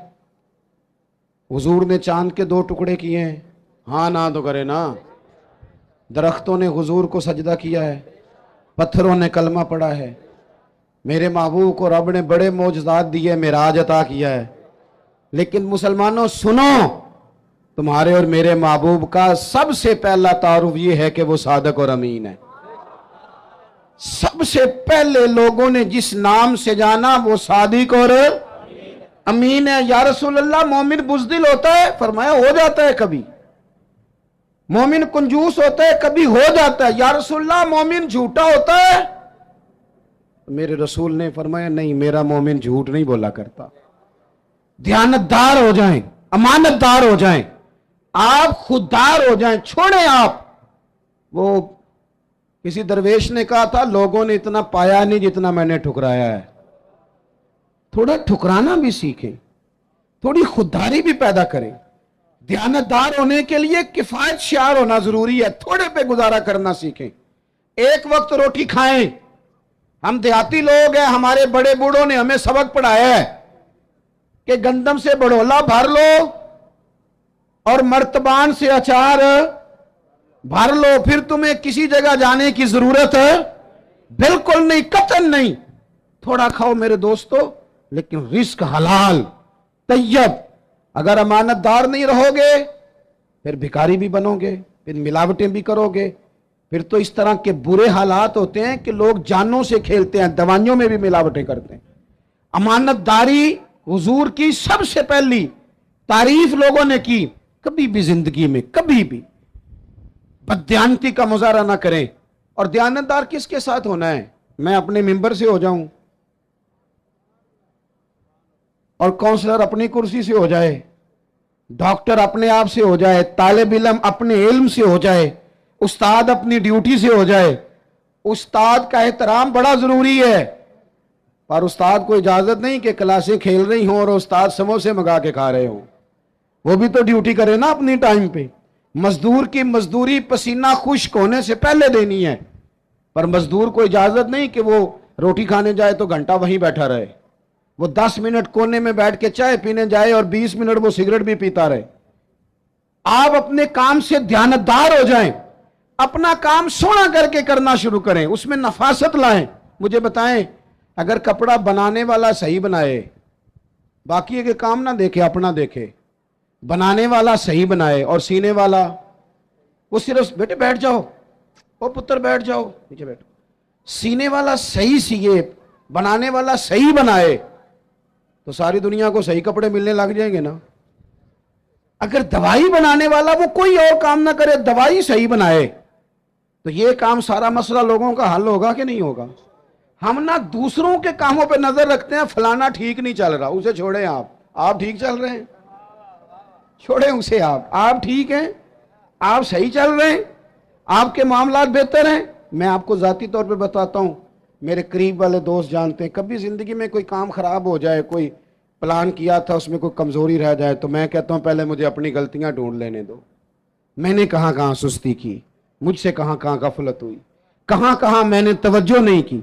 حضور نے چاند کے 2 ٹکڑے کیے ہیں، ہاں نہ تو کرے نا۔ درختوں نے حضور کو سجدہ کیا ہے، پتھروں نے کلمہ پڑھا ہے، میرے محبوب کو رب نے بڑے معجزات دیے، معراج عطا کیا ہے۔ لیکن مسلمانوں سنو، تمہارے اور میرے محبوب کا سب سے پہلا تعارف یہ ہے کہ وہ صادق اور امین ہے۔ سب سے پہلے لوگوں نے جس نام سے جانا وہ صادق اور امین ہے۔ یا رسول اللہ مومن بزدل ہوتا ہے؟ فرمایا ہو جاتا ہے کبھی۔ مومن کنجوس ہوتا ہے؟ کبھی ہو جاتا ہے۔ یا رسول اللہ مومن جھوٹا ہوتا ہے؟ میرے رسول نے فرمایا نہیں، میرا مومن جھوٹ نہیں بولا کرتا۔ دیانتدار ہو جائیں، امانت دار ہو جائیں، آپ خوددار ہو جائیں، چھوڑیں آپ۔ وہ کسی درویش نے کہا تھا لوگوں نے اتنا پایا نہیں جتنا میں نے ٹھکرایا ہے۔ تھوڑا ٹھکرانا بھی سیکھیں، تھوڑی خودداری بھی پیدا کریں۔ دیانتدار ہونے کے لیے کفایت شعار ہونا ضروری ہے، تھوڑے پہ گزارا کرنا سیکھیں۔ ایک وقت روٹی کھائیں۔ ہم دیہاتی لوگ ہیں، ہمارے بڑے بوڑھوں نے ہمیں سبق پڑھایا ہے کہ گندم سے بڑھولا بھر لو اور مرتبان سے اچار بھر لو، پھر تمہیں کسی جگہ جانے کی ضرورت ہے بالکل نہیں، قطعاً نہیں۔ تھوڑا کھاؤ میرے دوستو، لیکن رزق حلال طیب۔ اگر امانت دار نہیں رہو گے پھر بھکاری بھی بنو گے، پھر ملاوٹیں بھی کرو گے، پھر تو اس طرح کے برے حالات ہوتے ہیں کہ لوگ جانوں سے کھیلتے ہیں، دوائیوں میں بھی ملاوٹیں کرتے ہیں۔ امانت داری حضور کی سب سے پہلی تعریف لوگوں نے کی۔ کبھی بھی زندگی میں کبھی بھی بددیانتی کا مظاہرہ نہ کریں۔ اور دیانتدار کس کے ساتھ ہونا ہے؟ میں اپنے ممبر سے ہو جاؤں اور کونسلر اپنی کرسی سے ہو جائے، ڈاکٹر اپنے آپ سے ہو جائے، طالب علم اپنے علم سے ہو جائے، استاد اپنی ڈیوٹی سے ہو جائے۔ استاد کا احترام بڑا ضروری ہے، پر استاد کو اجازت نہیں کہ کلاسیں کھیل رہی ہوں اور استاد سموسے منگا کے کھا رہے ہوں۔ وہ بھی تو ڈیوٹی کرے نا اپنی ٹائم پہ۔ مزدور کی مزدوری پسینہ خشک ہونے سے پہلے دینی ہے، پر مزدور کو اجازت نہیں کہ وہ روٹی کھانے جائے تو گھنٹہ وہیں بیٹھا رہے، وہ 10 منٹ کونے میں بیٹھ کے چائے پینے جائے اور 20 منٹ وہ سگریٹ بھی پیتا رہے۔ آپ اپنے کام سے دیانتدار ہو جائیں، اپنا کام سونا کر کے کرنا شروع کریں، اس میں نفاست لائیں۔ مجھے بتائیں، اگر کپڑا بنانے والا صحیح بنائے، باقی کے کام نہ دیکھے، اپنا دیکھے، بنانے والا صحیح بنائے اور سینے والا وہ صرف بیٹے بیٹھ جاؤ، وہ پتر بیٹھ جاؤ، نیچے بیٹھو۔ سینے والا صحیح سیے، بنانے والا صحیح بنائے تو ساری دنیا کو صحیح کپڑے ملنے لگ جائیں گے نا۔ اگر دوائی بنانے والا وہ کوئی اور کام نہ کرے، دوائی صحیح بنائے تو یہ کام سارا مسئلہ لوگوں کا حل ہوگا کہ نہیں ہوگا؟ ہم نہ دوسروں کے کاموں پہ نظر رکھتے ہیں، فلانا ٹھیک نہیں چل رہا، اسے چھوڑیں، آپ ٹھیک چل رہے ہیں، چھوڑیں اسے، آپ ٹھیک ہیں، آپ صحیح چل رہے ہیں، آپ کے معاملات بہتر ہیں۔ میں آپ کو ذاتی طور پہ بتاتا ہوں، میرے قریب والے دوست جانتے ہیں، کبھی زندگی میں کوئی کام خراب ہو جائے، کوئی پلان کیا تھا اس میں کوئی کمزوری رہ جائے تو میں کہتا ہوں پہلے مجھے اپنی غلطیاں ڈھونڈ لینے دو، میں نے کہاں کہاں سستی کی، مجھ سے کہاں کہاں غفلت ہوئی، کہاں کہاں میں نے توجہ نہیں کی۔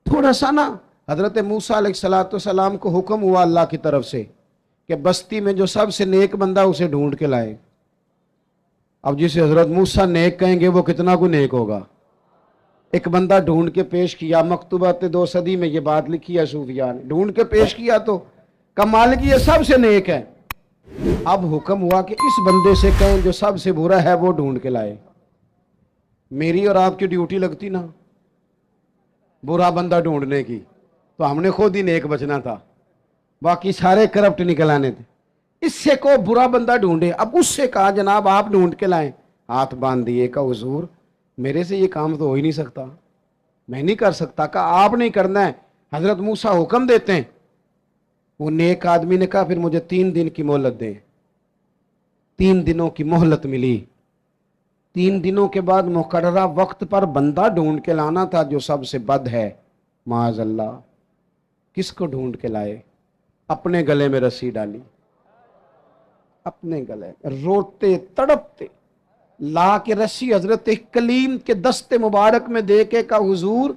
تھوڑا سا نا، حضرت موسیٰ علیہ السلام کو حکم ہوا اللہ کی طرف سے کہ بستی میں جو سب سے نیک بندہ اسے ڈھونڈ کے لائے۔ اب جسے حضرت موسیٰ نیک کہیں گے وہ کتنا کو نیک ہوگا؟ ایک بندہ ڈھونڈ کے پیش کیا، مکتوبات 2 صدی میں یہ بات لکھی ہے صوفیاء نے، ڈھونڈ کے پیش کیا تو کمال کی یہ سب سے نیک ہے۔ اب حکم ہوا کہ اس بندے سے کہیں جو سب سے برا ہے وہ ڈھونڈ کے لائے۔ میری اور آپ کی ڈیوٹی لگتی نا برا بندہ ڈھونڈنے کی، تو ہم نے خود ہی نیک بچنا تھا، باقی سارے کرپٹ نکل آنے تھے۔ اس سے کو برا بندہ ڈھونڈے، اب اس سے کہا جناب آپ ڈھونڈ کے لائیں، ہاتھ باندھ دیے، کہا حضور میرے سے یہ کام تو ہو ہی نہیں سکتا، میں نہیں کر سکتا۔ کہا آپ نہیں کرنا ہے، حضرت موسیٰ حکم دیتے ہیں۔ وہ نیک آدمی نے کہا پھر مجھے 3 دن کی مہلت دیں۔ 3 دنوں کی مہلت ملی۔ 3 دنوں کے بعد مقررہ وقت پر بندہ ڈھونڈ کے لانا تھا جو سب سے بد ہے، معاذ اللہ۔ کس کو ڈھونڈ کے لائے؟ اپنے گلے میں رسی ڈالی، اپنے گلے روتے تڑپتے لا کے رسی حضرت کلیم کے دست مبارک میں دے کے کہا حضور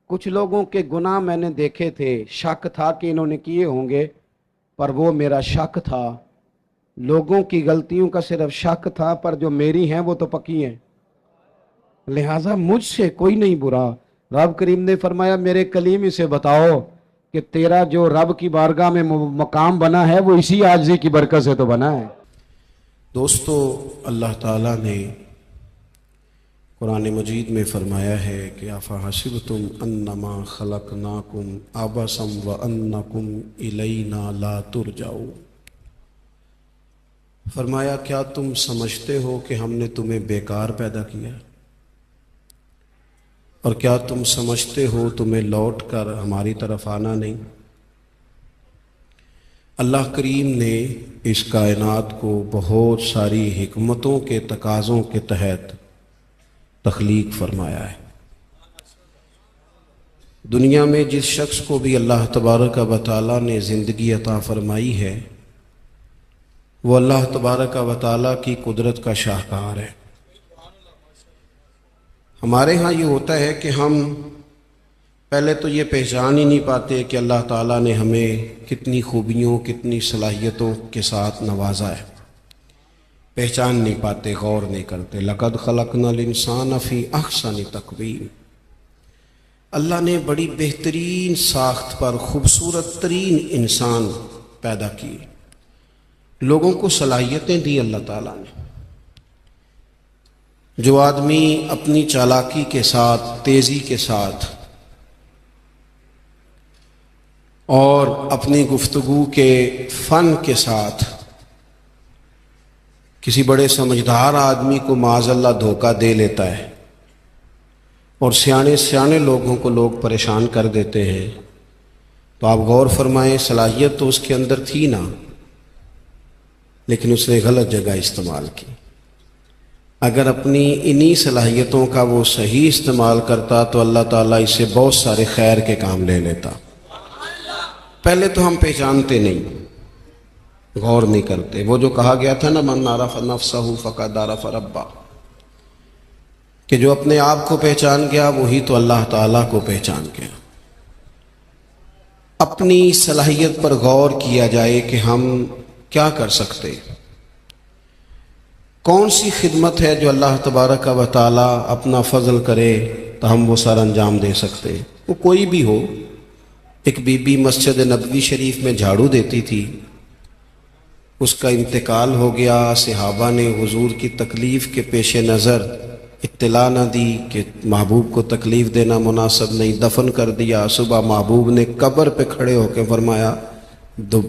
کچھ لوگوں کے گناہ میں نے دیکھے تھے، شک تھا کہ انہوں نے کیے ہوں گے، پر وہ میرا شک تھا، لوگوں کی غلطیوں کا صرف شک تھا، پر جو میری ہیں وہ تو پکی ہیں، لہٰذا مجھ سے کوئی نہیں برا۔ رب کریم نے فرمایا میرے کلیم اسے بتاؤ کہ تیرا جو رب کی بارگاہ میں مقام بنا ہے وہ اسی عاجزی کی برکت سے تو بنا ہے۔ دوستو، اللہ تعالیٰ نے قرآن مجید میں فرمایا ہے کہ افحسبتم انما خلقناکم عبثا وانکم الینا لا ترجعون، فرمایا کیا تم سمجھتے ہو کہ ہم نے تمہیں بیکار پیدا کیا، اور کیا تم سمجھتے ہو تمہیں لوٹ کر ہماری طرف آنا نہیں؟ اللہ کریم نے اس کائنات کو بہت ساری حکمتوں کے تقاضوں کے تحت تخلیق فرمایا ہے۔ دنیا میں جس شخص کو بھی اللہ تبارک و تعالیٰ نے زندگی عطا فرمائی ہے وہ اللہ تبارک و تعالیٰ کی قدرت کا شاہکار ہے۔ ہمارے ہاں یہ ہوتا ہے کہ ہم پہلے تو یہ پہچان ہی نہیں پاتے کہ اللہ تعالیٰ نے ہمیں کتنی خوبیوں، کتنی صلاحیتوں کے ساتھ نوازا ہے، پہچان نہیں پاتے، غور نہیں کرتے۔ لَقَدْ خَلَقْنَا الْإِنسَانَ فِي أَحْسَنِ تَقْوِيمٍ، اللہ نے بڑی بہترین ساخت پر خوبصورت ترین انسان پیدا کیے، لوگوں کو صلاحیتیں دی اللہ تعالیٰ نے۔ جو آدمی اپنی چالاکی کے ساتھ، تیزی کے ساتھ اور اپنی گفتگو کے فن کے ساتھ کسی بڑے سمجھدار آدمی کو معاذ اللہ دھوکہ دے لیتا ہے اور سیانے لوگوں کو لوگ پریشان کر دیتے ہیں، تو آپ غور فرمائیں، صلاحیت تو اس کے اندر تھی نا، لیکن اس نے غلط جگہ استعمال کی۔ اگر اپنی انہی صلاحیتوں کا وہ صحیح استعمال کرتا تو اللہ تعالیٰ اس سے بہت سارے خیر کے کام لے لیتا۔ پہلے تو ہم پہچانتے نہیں، غور نہیں کرتے۔ وہ جو کہا گیا تھا نا من عرف نفسہ فقد عرف ربہ، کہ جو اپنے آپ کو پہچان گیا وہی تو اللہ تعالیٰ کو پہچان گیا۔ اپنی صلاحیت پر غور کیا جائے کہ ہم کیا کر سکتے، کون سی خدمت ہے جو اللہ تبارک و تعالیٰ اپنا فضل کرے تو ہم وہ سر انجام دے سکتے۔ وہ کوئی بھی ہو، ایک بی بی مسجد نبوی شریف میں جھاڑو دیتی تھی، اس کا انتقال ہو گیا، صحابہ نے حضور کی تکلیف کے پیش نظر اطلاع نہ دی کہ محبوب کو تکلیف دینا مناسب نہیں، دفن کر دیا۔ صبح محبوب نے قبر پہ کھڑے ہو کے فرمایا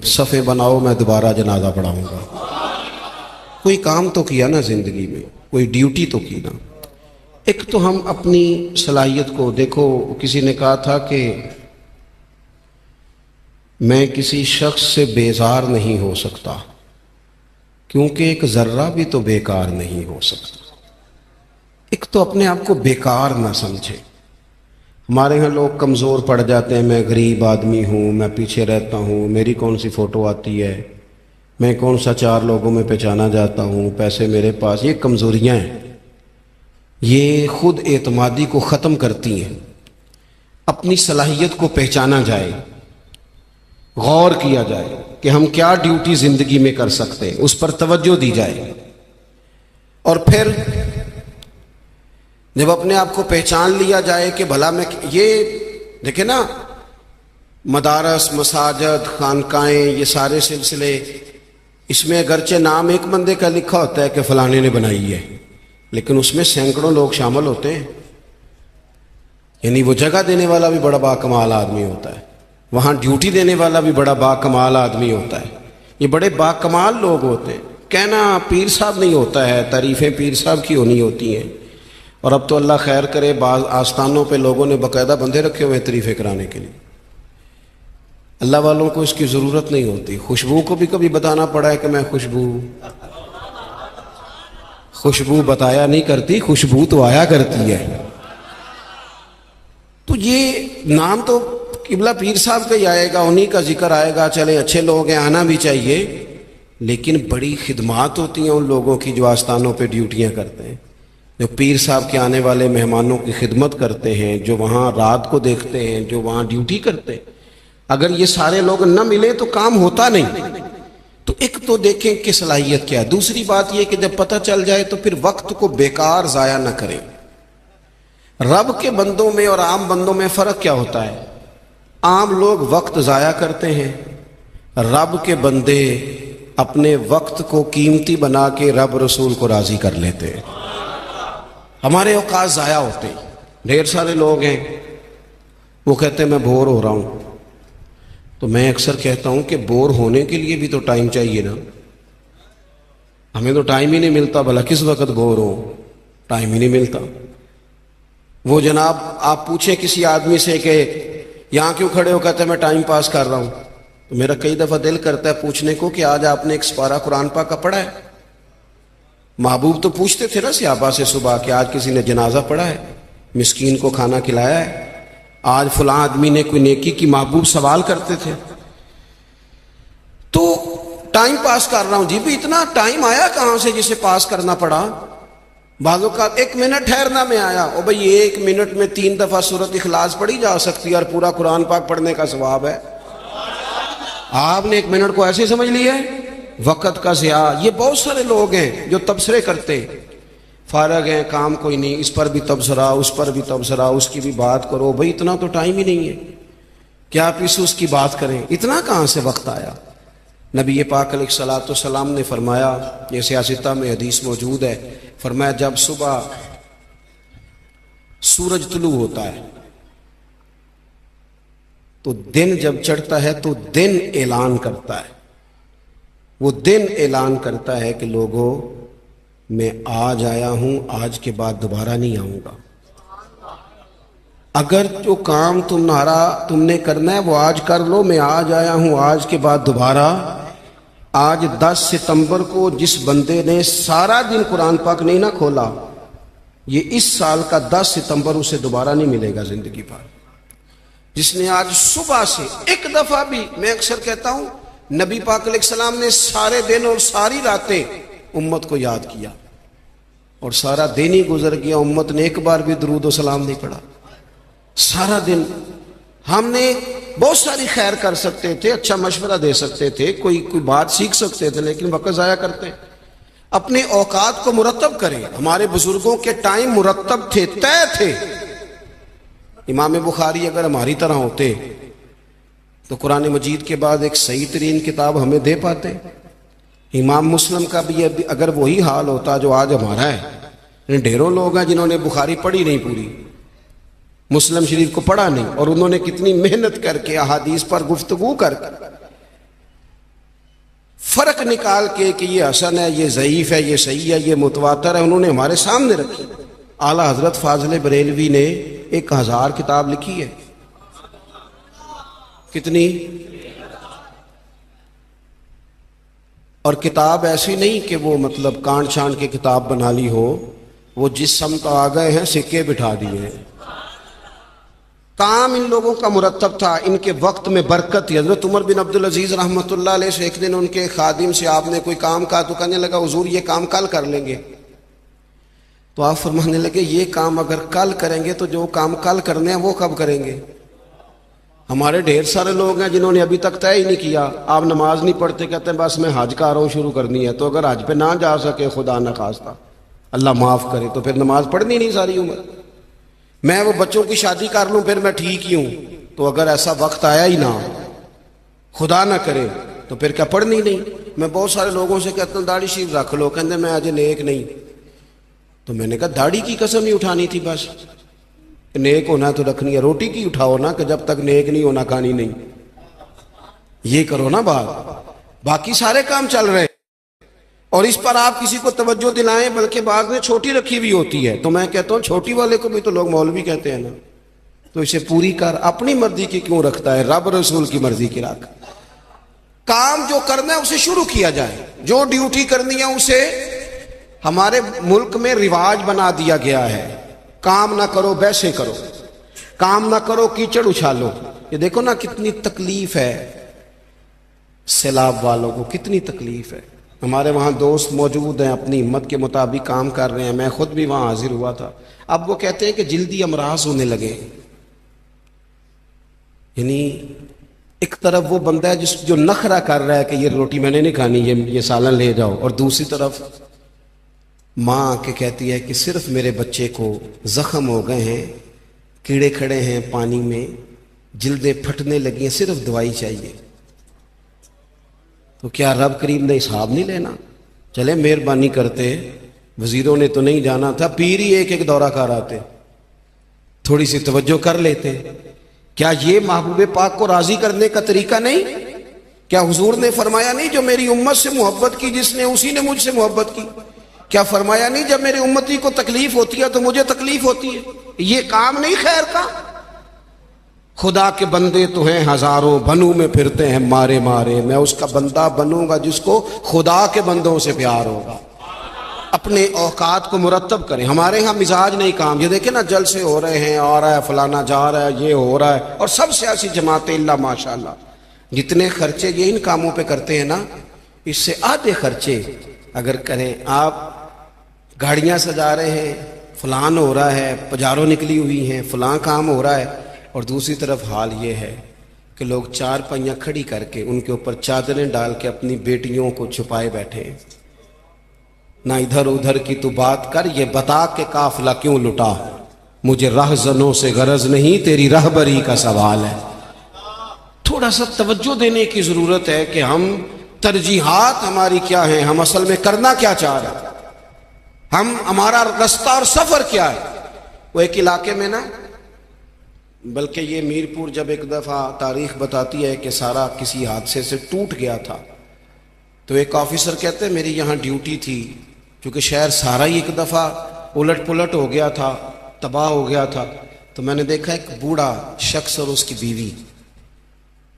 صفیں بناؤ، میں دوبارہ جنازہ پڑھاؤں گا۔ کوئی کام تو کیا نا زندگی میں، کوئی ڈیوٹی تو کی نا۔ ایک تو ہم اپنی صلاحیت کو دیکھو، کسی نے کہا تھا کہ میں کسی شخص سے بیزار نہیں ہو سکتا کیونکہ ایک ذرہ بھی تو بیکار نہیں ہو سکتا۔ ایک تو اپنے آپ کو بیکار نہ سمجھے۔ ہمارے ہاں لوگ کمزور پڑ جاتے ہیں، میں غریب آدمی ہوں، میں پیچھے رہتا ہوں، میری کون سی فوٹو آتی ہے، میں کون سا چار لوگوں میں پہچانا جاتا ہوں، پیسے میرے پاس۔ یہ کمزوریاں ہیں، یہ خود اعتمادی کو ختم کرتی ہیں۔ اپنی صلاحیت کو پہچانا جائے، غور کیا جائے کہ ہم کیا ڈیوٹی زندگی میں کر سکتے ہیں، اس پر توجہ دی جائے۔ اور پھر جب اپنے آپ کو پہچان لیا جائے کہ بھلا میں یہ دیکھیں نا، مدارس، مساجد، خانقاہیں، یہ سارے سلسلے، اس میں اگرچہ نام ایک بندے کا لکھا ہوتا ہے کہ فلانے نے بنائی ہے، لیکن اس میں سینکڑوں لوگ شامل ہوتے ہیں۔ یعنی وہ جگہ دینے والا بھی بڑا باکمال آدمی ہوتا ہے، وہاں ڈیوٹی دینے والا بھی بڑا باکمال آدمی ہوتا ہے۔ یہ بڑے باکمال لوگ ہوتے ہیں۔ کہنا پیر صاحب نہیں ہوتا ہے، تعریفیں پیر صاحب کی ہونی ہوتی ہیں۔ اور اب تو اللہ خیر کرے، بعض آستانوں پہ لوگوں نے باقاعدہ بندے رکھے ہوئے ہیں تعریفیں کرانے کے لیے۔ اللہ والوں کو اس کی ضرورت نہیں ہوتی۔ خوشبو کو بھی کبھی بتانا پڑا ہے کہ میں خوشبو بتایا نہیں کرتی، خوشبو تو آیا کرتی ہے۔ تو یہ نام تو قبلہ پیر صاحب کا ہی آئے گا، انہی کا ذکر آئے گا، چلے اچھے لوگ ہیں، آنا بھی چاہیے، لیکن بڑی خدمات ہوتی ہیں ان لوگوں کی جو آستانوں پہ ڈیوٹیاں کرتے ہیں، جو پیر صاحب کے آنے والے مہمانوں کی خدمت کرتے ہیں، جو وہاں رات کو دیکھتے ہیں، جو وہاں ڈیوٹی کرتے ہیں۔ اگر یہ سارے لوگ نہ ملے تو کام ہوتا نہیں۔ تو ایک تو دیکھیں کہ صلاحیت کیا ہے۔ دوسری بات یہ کہ جب پتہ چل جائے تو پھر وقت کو بیکار ضائع نہ کریں۔ رب کے بندوں میں اور عام بندوں میں فرق کیا ہوتا ہے؟ عام لوگ وقت ضائع کرتے ہیں، رب کے بندے اپنے وقت کو قیمتی بنا کے رب رسول کو راضی کر لیتے ہیں۔ ہمارے اوقات ضائع ہوتے ہیں۔ ڈھیر سارے لوگ ہیں، وہ کہتے ہیں میں بور ہو رہا ہوں، تو میں اکثر کہتا ہوں کہ بور ہونے کے لیے بھی تو ٹائم چاہیے نا۔ ہمیں تو ٹائم ہی نہیں ملتا، بھلا کس وقت بور ہو، ٹائم ہی نہیں ملتا۔ وہ جناب آپ پوچھیں کسی آدمی سے کہ یہاں کیوں کھڑے ہو، کہتے ہیں میں ٹائم پاس کر رہا ہوں۔ تو میرا کئی دفعہ دل کرتا ہے پوچھنے کو کہ آج آپ نے ایک سپارہ قرآن پاک کا پڑھا ہے؟ محبوب تو پوچھتے تھے نا صحابہ سے صبح کہ آج کسی نے جنازہ پڑھا ہے، مسکین کو کھانا کھلایا ہے، آج فلاں آدمی نے کوئی نیکی کی، محبوب سوال کرتے تھے۔ تو ٹائم پاس کر رہا ہوں جی، بھی اتنا ٹائم آیا کہاں سے جسے پاس کرنا پڑا؟ بعض اوقات 1 منٹ ٹھہرنا میں آیا، او بھئی 1 منٹ میں 3 دفعہ سورۃ اخلاص پڑھی جا سکتی ہے اور پورا قرآن پاک پڑھنے کا ثواب ہے۔ آپ نے 1 منٹ کو ایسے سمجھ لیا ہے، وقت کا ضیاع۔ یہ بہت سارے لوگ ہیں جو تبصرے کرتے، فارغ ہیں، کام کوئی نہیں، اس پر بھی تبصرہ، اس پر بھی تبصرہ، اس کی بھی بات کرو۔ بھئی اتنا تو ٹائم ہی نہیں ہے کہ آپ اس کی بات کریں، اتنا کہاں سے وقت آیا؟ نبی پاک علیہ الصلوۃ والسلام نے فرمایا، یہ سیاستہ میں حدیث موجود ہے، فرمایا جب صبح سورج طلوع ہوتا ہے تو دن جب چڑھتا ہے تو دن اعلان کرتا ہے، وہ دن اعلان کرتا ہے کہ لوگوں میں آج آیا ہوں، آج کے بعد دوبارہ نہیں آؤں گا۔ اگر جو کام تم نے کرنا ہے وہ آج کر لو، میں آج آیا ہوں، آج کے بعد دوبارہ۔ آج 10 ستمبر کو جس بندے نے سارا دن قرآن پاک نہیں نہ کھولا، یہ اس سال کا 10 ستمبر اسے دوبارہ نہیں ملے گا زندگی بھر۔ جس نے آج صبح سے ایک دفعہ بھی، میں اکثر کہتا ہوں نبی پاک علیہ السلام نے سارے دن اور ساری راتیں امت کو یاد کیا، اور سارا دن ہی گزر گیا، امت نے ایک بار بھی درود و سلام نہیں پڑھا۔ سارا دن ہم نے بہت ساری خیر کر سکتے تھے، اچھا مشورہ دے سکتے تھے، کوئی بات سیکھ سکتے تھے، لیکن وقت ضائع کرتے ہیں۔ اپنے اوقات کو مرتب کریں۔ ہمارے بزرگوں کے ٹائم مرتب تھے، طے تھے۔ امام بخاری اگر ہماری طرح ہوتے تو قرآن مجید کے بعد ایک صحیح ترین کتاب ہمیں دے پاتے؟ امام مسلم کا بھی اگر وہی حال ہوتا جو آج ہمارا ہے، ڈھیروں لوگ ہیں جنہوں نے بخاری پڑھی نہیں پوری، مسلم شریف کو پڑھا نہیں، اور انہوں نے کتنی محنت کر کے احادیث پر گفتگو کر فرق نکال کے کہ یہ حسن ہے، یہ ضعیف ہے، یہ صحیح ہے، یہ متواتر ہے، انہوں نے ہمارے سامنے رکھی۔ اعلیٰ حضرت فاضل بریلوی نے 1000 کتاب لکھی ہے۔ کتنی؟ اور کتاب ایسی نہیں کہ وہ مطلب کانٹ چھانٹ کے کتاب بنا لی ہو، وہ جس سمت آ گئے ہیں سکے بٹھا دیے ہیں۔ کام ان لوگوں کا مرتب تھا، ان کے وقت میں برکت تھی۔ حضرت عمر بن عبدالعزیز رحمۃ اللہ علیہ سے ایک دن ان کے خادم سے آپ نے کوئی کام کہا تو کہنے لگا حضور یہ کام کل کر لیں گے، تو آپ فرمانے لگے یہ کام اگر کل کریں گے تو جو کام کل کرنے ہیں وہ کب کریں گے؟ ہمارے ڈھیر سارے لوگ ہیں جنہوں نے ابھی تک طے ہی نہیں کیا، آپ نماز نہیں پڑھتے، کہتے ہیں بس میں حج کا رہا ہوں شروع کرنی ہے، تو اگر حج پہ نہ جا سکے خدا نخواستہ اللہ معاف کرے تو پھر نماز پڑھنی نہیں ساری عمر۔ میں وہ بچوں کی شادی کر لوں پھر میں ٹھیک ہی ہوں، تو اگر ایسا وقت آیا ہی نہ خدا نہ کرے تو پھر کیا پڑھنی نہیں؟ میں بہت سارے لوگوں سے کہتا ہوں داڑھی شریف رکھ لو، کہتے ہیں میں آج نیک نہیں، تو میں نے کہا داڑھی کی قسم ہی اٹھانی تھی، بس نیک ہونا تو رکھنی ہے، روٹی کی اٹھاؤ نا کہ جب تک نیک نہیں ہونا کھانی نہیں، یہ کرو نا بات، باقی سارے کام چل رہے اور اس پر آپ کسی کو توجہ دلائیں، بلکہ بعض نے چھوٹی رکھی بھی ہوتی ہے، تو میں کہتا ہوں چھوٹی والے کو بھی تو لوگ مولوی کہتے ہیں نا، تو اسے پوری کر، اپنی مرضی کی کیوں رکھتا ہے، رب رسول کی مرضی کی رکھ۔ کام جو کرنا ہے اسے شروع کیا جائے، جو ڈیوٹی کرنی ہے اسے، ہمارے ملک میں رواج بنا دیا گیا ہے، کام نہ کرو بیسے کرو، کام نہ کرو کیچڑ اچھالو۔ یہ دیکھو نا کتنی تکلیف ہے سیلاب والوں کو، کتنی تکلیف ہے۔ ہمارے وہاں دوست موجود ہیں، اپنی ہمت کے مطابق کام کر رہے ہیں، میں خود بھی وہاں حاضر ہوا تھا۔ اب وہ کہتے ہیں کہ جلدی امراض ہونے لگے، یعنی ایک طرف وہ بندہ ہے جو نخرہ کر رہا ہے کہ یہ روٹی میں نے نہیں کھانی، یہ سالن لے جاؤ، اور دوسری طرف ماں کے کہتی ہے کہ صرف میرے بچے کو زخم ہو گئے ہیں، کیڑے کھڑے ہیں پانی میں، جلدیں پھٹنے لگی ہیں، صرف دوائی چاہیے۔ تو کیا رب کریم نے حساب نہیں لینا؟ چلے مہربانی کرتے، وزیروں نے تو نہیں جانا تھا، پیر ہی ایک ایک دورہ کر آتے، تھوڑی سی توجہ کر لیتے۔ کیا یہ محبوب پاک کو راضی کرنے کا طریقہ نہیں؟ کیا حضور نے فرمایا نہیں جو میری امت سے محبت کی جس نے اسی نے مجھ سے محبت کی؟ کیا فرمایا نہیں جب میری امتی کو تکلیف ہوتی ہے تو مجھے تکلیف ہوتی ہے؟ یہ کام نہیں خیر کا؟ خدا کے بندے تو ہیں ہزاروں، بنوں میں پھرتے ہیں مارے مارے، میں اس کا بندہ بنوں گا جس کو خدا کے بندوں سے پیار ہوگا۔ اپنے اوقات کو مرتب کریں۔ ہمارے ہاں مزاج نہیں کام، یہ دیکھیں نا جلسے ہو رہے ہیں، آ رہا ہے فلانا جا رہا ہے، یہ ہو رہا ہے، اور سب سیاسی جماعتیں اللہ ماشاءاللہ جتنے خرچے یہ ان کاموں پہ کرتے ہیں نا، اس سے آدھے خرچے اگر کریں۔ آپ گاڑیاں سجا رہے ہیں، فلان ہو رہا ہے، پجاروں نکلی ہوئی ہیں، فلاں کام ہو رہا ہے، اور دوسری طرف حال یہ ہے کہ لوگ چار پہیاں کھڑی کر کے ان کے اوپر چادریں ڈال کے اپنی بیٹیوں کو چھپائے بیٹھے ہیں۔ نہ ادھر ادھر کی تو بات کر، یہ بتا کہ قافلہ کیوں لٹا، مجھے رہزنوں سے غرض نہیں، تیری رہبری کا سوال ہے۔ تھوڑا سا توجہ دینے کی ضرورت ہے کہ ہم ترجیحات ہماری کیا ہیں، ہم اصل میں کرنا کیا چاہ رہے ہیں، ہمارا رستہ اور سفر کیا ہے۔ وہ ایک علاقے میں نا، بلکہ یہ میرپور جب ایک دفعہ تاریخ بتاتی ہے کہ سارا کسی حادثے سے ٹوٹ گیا تھا، تو ایک آفیسر کہتے ہیں میری یہاں ڈیوٹی تھی، کیونکہ شہر سارا ہی ایک دفعہ الٹ پلٹ ہو گیا تھا، تباہ ہو گیا تھا، تو میں نے دیکھا ایک بوڑھا شخص اور اس کی بیوی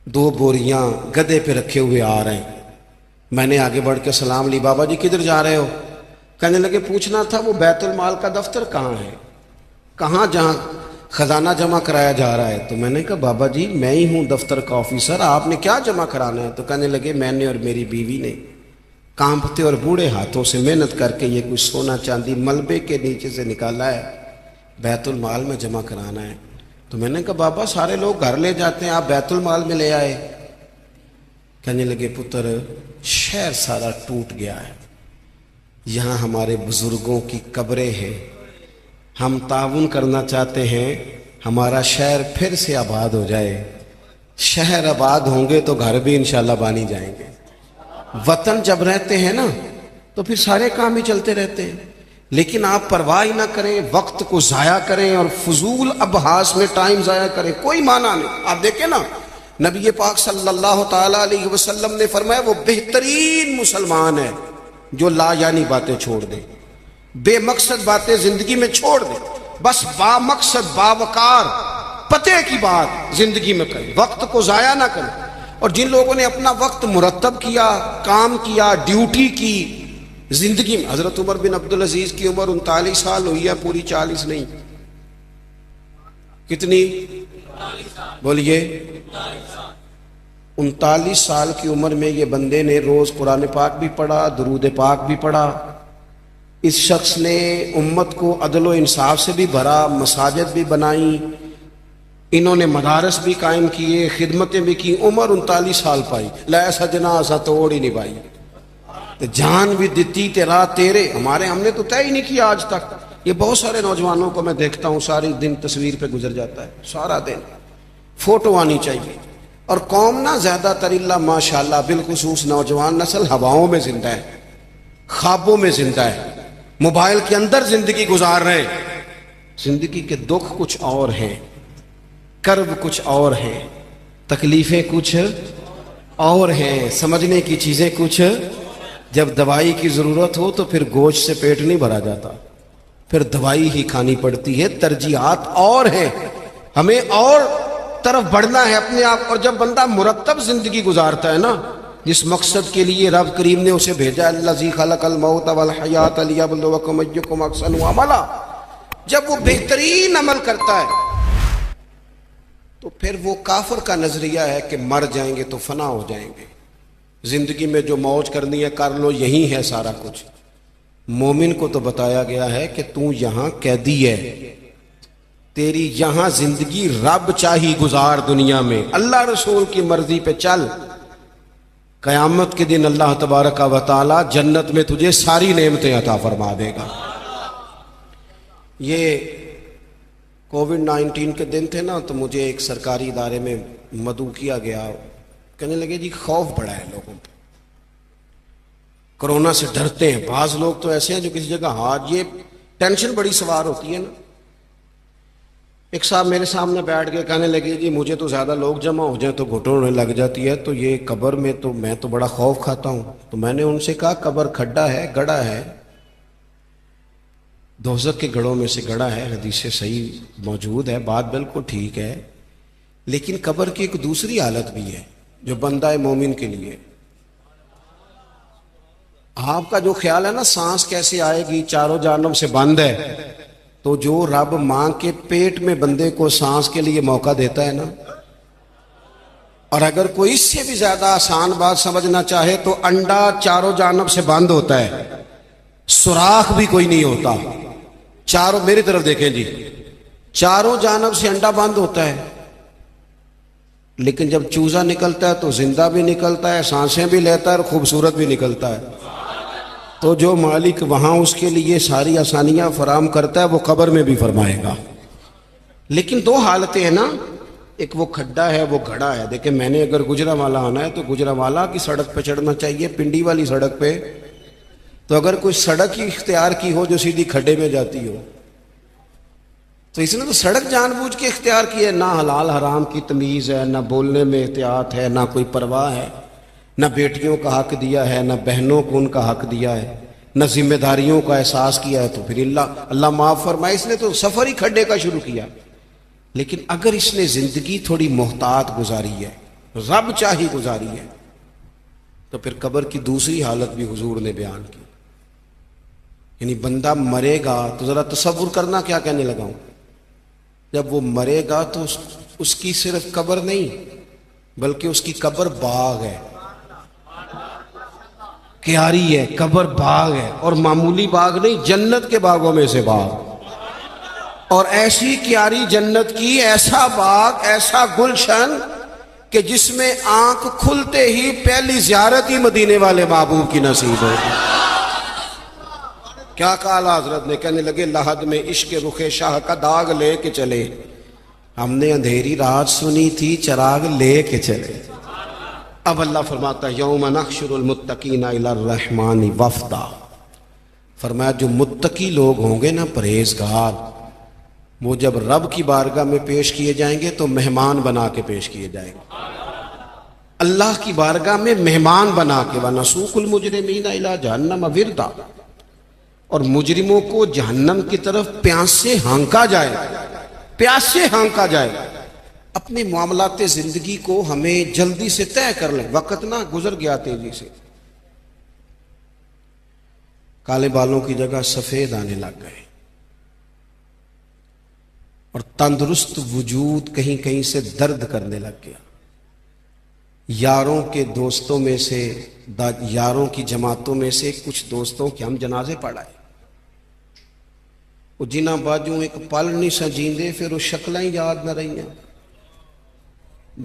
2 بوریاں گدے پہ رکھے ہوئے آ رہے ہیں۔ میں نے آگے بڑھ کے سلام لی، بابا جی کدھر جا رہے ہو؟ کہنے لگے پوچھنا تھا وہ بیت المال کا دفتر کہاں ہے، کہاں جہاں خزانہ جمع کرایا جا رہا ہے؟ تو میں نے کہا بابا جی میں ہی ہوں دفتر کا آفیسر، آپ نے کیا جمع کرانا ہے؟ تو کہنے لگے میں نے اور میری بیوی نے کانپتے اور بوڑھے ہاتھوں سے محنت کر کے یہ کچھ سونا چاندی ملبے کے نیچے سے نکالا ہے، بیت المال میں جمع کرانا ہے۔ تو میں نے کہا بابا سارے لوگ گھر لے جاتے ہیں، آپ بیت المال میں لے آئے؟ کہنے لگے پتر شہر سارا ٹوٹ گیا ہے، یہاں ہمارے بزرگوں کی قبریں ہیں، ہم تعاون کرنا چاہتے ہیں ہمارا شہر پھر سے آباد ہو جائے، شہر آباد ہوں گے تو گھر بھی انشاءاللہ بانی جائیں گے۔ وطن جب رہتے ہیں نا تو پھر سارے کام ہی چلتے رہتے ہیں، لیکن آپ پرواہ ہی نہ کریں، وقت کو ضائع کریں اور فضول ابحاث میں ٹائم ضائع کریں، کوئی معنی نہیں۔ آپ دیکھیں نا، نبی پاک صلی اللہ تعالی علیہ وسلم نے فرمایا وہ بہترین مسلمان ہے جو لا یعنی باتیں چھوڑ دے، بے مقصد باتیں زندگی میں چھوڑ دے، بس با مقصد باوقار پتے کی بات زندگی میں کریں، وقت کو ضائع نہ کریں۔ اور جن لوگوں نے اپنا وقت مرتب کیا، کام کیا، ڈیوٹی کی زندگی میں، حضرت عمر بن عبدالعزیز کی عمر 39 سال ہوئی ہے، پوری 40 نہیں، کتنی؟ بولیے 39 سال کی عمر میں یہ بندے نے روز قرآن پاک بھی پڑھا، درود پاک بھی پڑھا۔ اس شخص نے امت کو عدل و انصاف سے بھی بھرا، مساجد بھی بنائی، انہوں نے مدارس بھی قائم کیے، خدمتیں بھی کی، عمر 39 سال پائی، لے سجنا ایسا توڑ ہی نہیں پائی، جان بھی دیتی تیرا تیرے، ہم نے تو طے ہی نہیں کیا آج تک۔ یہ بہت سارے نوجوانوں کو میں دیکھتا ہوں، ساری دن تصویر پہ گزر جاتا ہے، سارا دن فوٹو آنی چاہیے۔ اور قوم نہ زیادہ تر اللہ ماشاءاللہ، بالخصوص نوجوان نسل ہواؤں میں زندہ ہے، خوابوں میں زندہ ہے، موبائل کے اندر زندگی گزار رہے ہیں۔ زندگی کے دکھ کچھ اور ہیں، کرب کچھ اور ہیں، تکلیفیں کچھ اور ہیں، سمجھنے کی چیزیں کچھ۔ جب دوائی کی ضرورت ہو تو پھر گوشت سے پیٹ نہیں بھرا جاتا، پھر دوائی ہی کھانی پڑتی ہے۔ ترجیحات اور ہیں، ہمیں اور طرف بڑھنا ہے اپنے آپ۔ اور جب بندہ مرتب زندگی گزارتا ہے نا، جس مقصد کے لیے رب کریم نے اسے بھیجا، الذی خلق الموت والحیات لیبلوکم ایکم احسن عملا، جب وہ بہترین عمل کرتا ہے تو پھر وہ کافر کا نظریہ ہے کہ مر جائیں گے تو فنا ہو جائیں گے، زندگی میں جو موج کرنی ہے کر لو، یہی ہے سارا کچھ۔ مومن کو تو بتایا گیا ہے کہ تو یہاں قیدی ہے، تیری یہاں زندگی رب چاہی گزار، دنیا میں اللہ رسول کی مرضی پہ چل، قیامت کے دن اللہ تبارک و تعالی جنت میں تجھے ساری نعمتیں عطا فرما دے گا۔ یہ کووڈ-19 کے دن تھے نا، تو مجھے ایک سرکاری ادارے میں مدعو کیا گیا، کہنے لگے جی خوف بڑا ہے لوگوں پہ، کرونا سے ڈرتے ہیں۔ بعض لوگ تو ایسے ہیں جو کسی جگہ ہاتھ، یہ ٹینشن بڑی سوار ہوتی ہے نا۔ ایک صاحب میرے سامنے بیٹھ کے کہنے لگے جی مجھے تو زیادہ لوگ جمع ہو جائیں تو گھٹن ہونے لگ جاتی ہے، تو یہ قبر میں تو میں تو بڑا خوف کھاتا ہوں۔ تو میں نے ان سے کہا قبر کھڈا ہے، گڑھا ہے، دوزخ کے گڑھوں میں سے گڑھا ہے، حدیث سے صحیح موجود ہے، بات بالکل ٹھیک ہے، لیکن قبر کی ایک دوسری حالت بھی ہے جو بندہ مومن کے لیے۔ آپ کا جو خیال ہے نا سانس کیسے آئے گی، چاروں جانب سے بند ہے، تو جو رب ماں کے پیٹ میں بندے کو سانس کے لیے موقع دیتا ہے نا، اور اگر کوئی اس سے بھی زیادہ آسان بات سمجھنا چاہے تو انڈا چاروں جانب سے بند ہوتا ہے، سوراخ بھی کوئی نہیں ہوتا، چاروں، میری طرف دیکھیں جی، چاروں جانب سے انڈا بند ہوتا ہے، لیکن جب چوزا نکلتا ہے تو زندہ بھی نکلتا ہے، سانسیں بھی لیتا ہے اور خوبصورت بھی نکلتا ہے۔ تو جو مالک وہاں اس کے لیے ساری آسانیاں فراہم کرتا ہے وہ قبر میں بھی فرمائے گا۔ لیکن دو حالتیں ہیں نا، ایک وہ کھڈا ہے، وہ گھڑا ہے۔ دیکھیں میں نے اگر گجرانوالہ آنا ہے تو گجرانوالہ کی سڑک پہ چڑھنا چاہیے، پنڈی والی سڑک پہ تو اگر کوئی سڑک ہی اختیار کی ہو جو سیدھی کھڈے میں جاتی ہو، تو اس نے تو سڑک جان بوجھ کے اختیار کی ہے، نہ حلال حرام کی تمیز ہے، نہ بولنے میں احتیاط ہے، نہ کوئی پرواہ ہے، نہ بیٹیوں کا حق دیا ہے، نہ بہنوں کو ان کا حق دیا ہے، نہ ذمہ داریوں کا احساس کیا ہے۔ تو پھر اللہ معاف فرمائے، اس نے تو سفر ہی کھڈے کا شروع کیا۔ لیکن اگر اس نے زندگی تھوڑی محتاط گزاری ہے، رب چاہی گزاری ہے، تو پھر قبر کی دوسری حالت بھی حضور نے بیان کی۔ یعنی بندہ مرے گا تو ذرا تصور کرنا کیا کہنے لگا ہوں، جب وہ مرے گا تو اس کی صرف قبر نہیں بلکہ اس کی قبر باغ ہے، کیاری ہے، قبر باغ ہے، اور معمولی باغ نہیں، جنت کے باغوں میں سے باغ، اور ایسی کیاری جنت کی، ایسا باغ، ایسا گلشن کہ جس میں آنکھ کھلتے ہی پہلی زیارت ہی مدینے والے محبوب کی نصیب ہوگی۔ کیا کہا حضرت نے، کہنے لگے لحد میں عشق رخ شاہ کا داغ لے کے چلے، ہم نے اندھیری رات سنی تھی چراغ لے کے چلے۔ اب اللہ فرماتا ہے یوم نحشر المتقین الی الرحمن وفدا، فرمایا جو متقی لوگ ہوں گے نا، پرہیزگار، وہ جب رب کی بارگاہ میں پیش کیے جائیں گے تو مہمان بنا کے پیش کیے جائیں گے، اللہ کی بارگاہ میں مہمان بنا کے۔ وَنَسُوقُ الْمُجْرِمِينَ إِلَىٰ جَهَنَّمَ وِرْدًا، اور مجرموں کو جہنم کی طرف پیاس سے ہانکا جائے گا، پیاس سے ہانکا جائے گا۔ اپنے معاملات زندگی کو ہمیں جلدی سے طے کر لیں، وقت نہ گزر گیا تیزی سے، کالے بالوں کی جگہ سفید آنے لگ گئے، اور تندرست وجود کہیں کہیں سے درد کرنے لگ گیا۔ یاروں کے دوستوں میں سے، یاروں کی جماعتوں میں سے کچھ دوستوں کے ہم جنازے پڑھائے، وہ جنہ باجوں ایک پل نہیں سجیندے، پھر وہ شکلیں یاد نہ رہی ہیں۔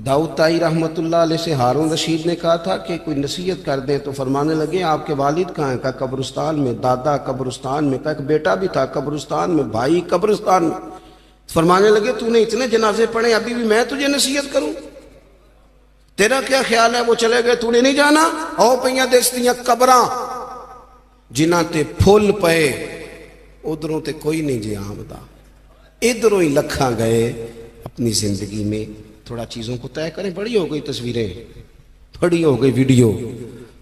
داؤد تائی رحمۃ اللہ علیہ سے ہارون رشید نے کہا تھا کہ کوئی نصیحت کر دیں، تو فرمانے لگے آپ کے والد کہاں ہیں؟ کہا قبرستان میں، دادا قبرستان میں، کہا ایک بیٹا بھی تھا قبرستان میں، بھائی قبرستان میں۔ فرمانے لگے تو نے اتنے جنازے پڑھے، ابھی بھی میں تجھے نصیحت کروں؟ تیرا کیا خیال ہے؟ وہ چلے گئے، تو نے نہیں جانا؟ او پئیاں دستیاں قبراں جنہاں تے پھول پئے، ادھروں تے کوئی نہیں جی آمدہ، ادھروں ہی لکھاں گئے۔ اپنی زندگی میں تھوڑا چیزوں کو طے کریں۔ بڑی ہو گئی تصویریں، بڑی ہو گئی ویڈیو،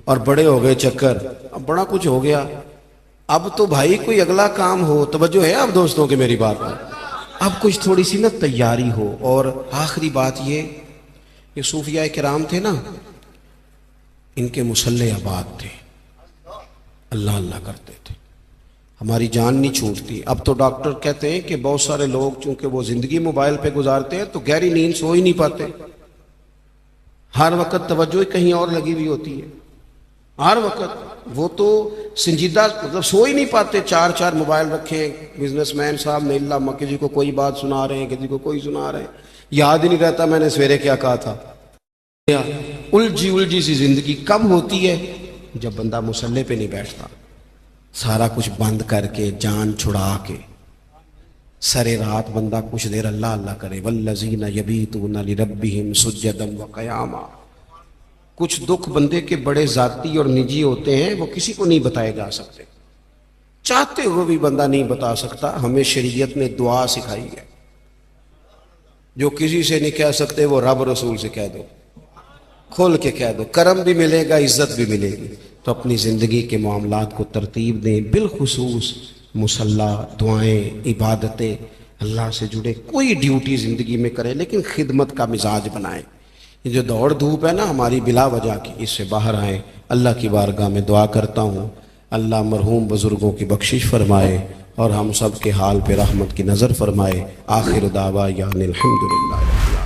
اور بڑے ہو گئے چکر، اب بڑا کچھ ہو گیا۔ اب تو بھائی کوئی اگلا کام ہو، توجہ ہے اب دوستوں کے میری بات پر، اب کچھ تھوڑی سی نا تیاری ہو۔ اور آخری بات یہ صوفیاء کرام تھے نا، ان کے مصلے آباد تھے، اللہ اللہ کرتے تھے، ہماری جان نہیں چھوٹتی۔ اب تو ڈاکٹر کہتے ہیں کہ بہت سارے لوگ چونکہ وہ زندگی موبائل پہ گزارتے ہیں تو گہری نیند سو ہی نہیں پاتے، ہر وقت توجہ کہیں اور لگی ہوئی ہوتی ہے، ہر وقت وہ تو سنجیدہ مطلب سو ہی نہیں پاتے، چار چار موبائل رکھے بزنس مین صاحب نے، اللہ کسی کو کوئی بات سنا رہے ہیں، کسی کو کوئی سنا رہے ہیں، یاد ہی نہیں رہتا میں نے سویرے کیا کہا تھا۔ الجھی سی زندگی کب ہوتی ہے؟ جب بندہ مصلے پہ نہیں بیٹھتا، سارا کچھ بند کر کے، جان چھڑا کے، سرے رات بندہ کچھ دیر اللہ اللہ کرے۔ والذین یبیتون لربہم سجدا وقیاما۔ کچھ دکھ بندے کے بڑے ذاتی اور نجی ہوتے ہیں، وہ کسی کو نہیں بتائے جا سکتے، چاہتے ہوئے بھی بندہ نہیں بتا سکتا۔ ہمیں شریعت نے دعا سکھائی ہے، جو کسی سے نہیں کہہ سکتے وہ رب رسول سے کہہ دو، کھول کے کہہ دو، کرم بھی ملے گا، عزت بھی ملے گی۔ تو اپنی زندگی کے معاملات کو ترتیب دیں، بالخصوص مصلی، دعائیں، عبادتیں، اللہ سے جڑے کوئی ڈیوٹی زندگی میں کریں، لیکن خدمت کا مزاج بنائیں۔ یہ جو دوڑ دھوپ ہے نا ہماری بلا وجہ کی، اس سے باہر آئیں۔ اللہ کی بارگاہ میں دعا کرتا ہوں اللہ مرحوم بزرگوں کی بخشش فرمائے اور ہم سب کے حال پہ رحمت کی نظر فرمائے۔ آخر دعوانا الحمدللہ۔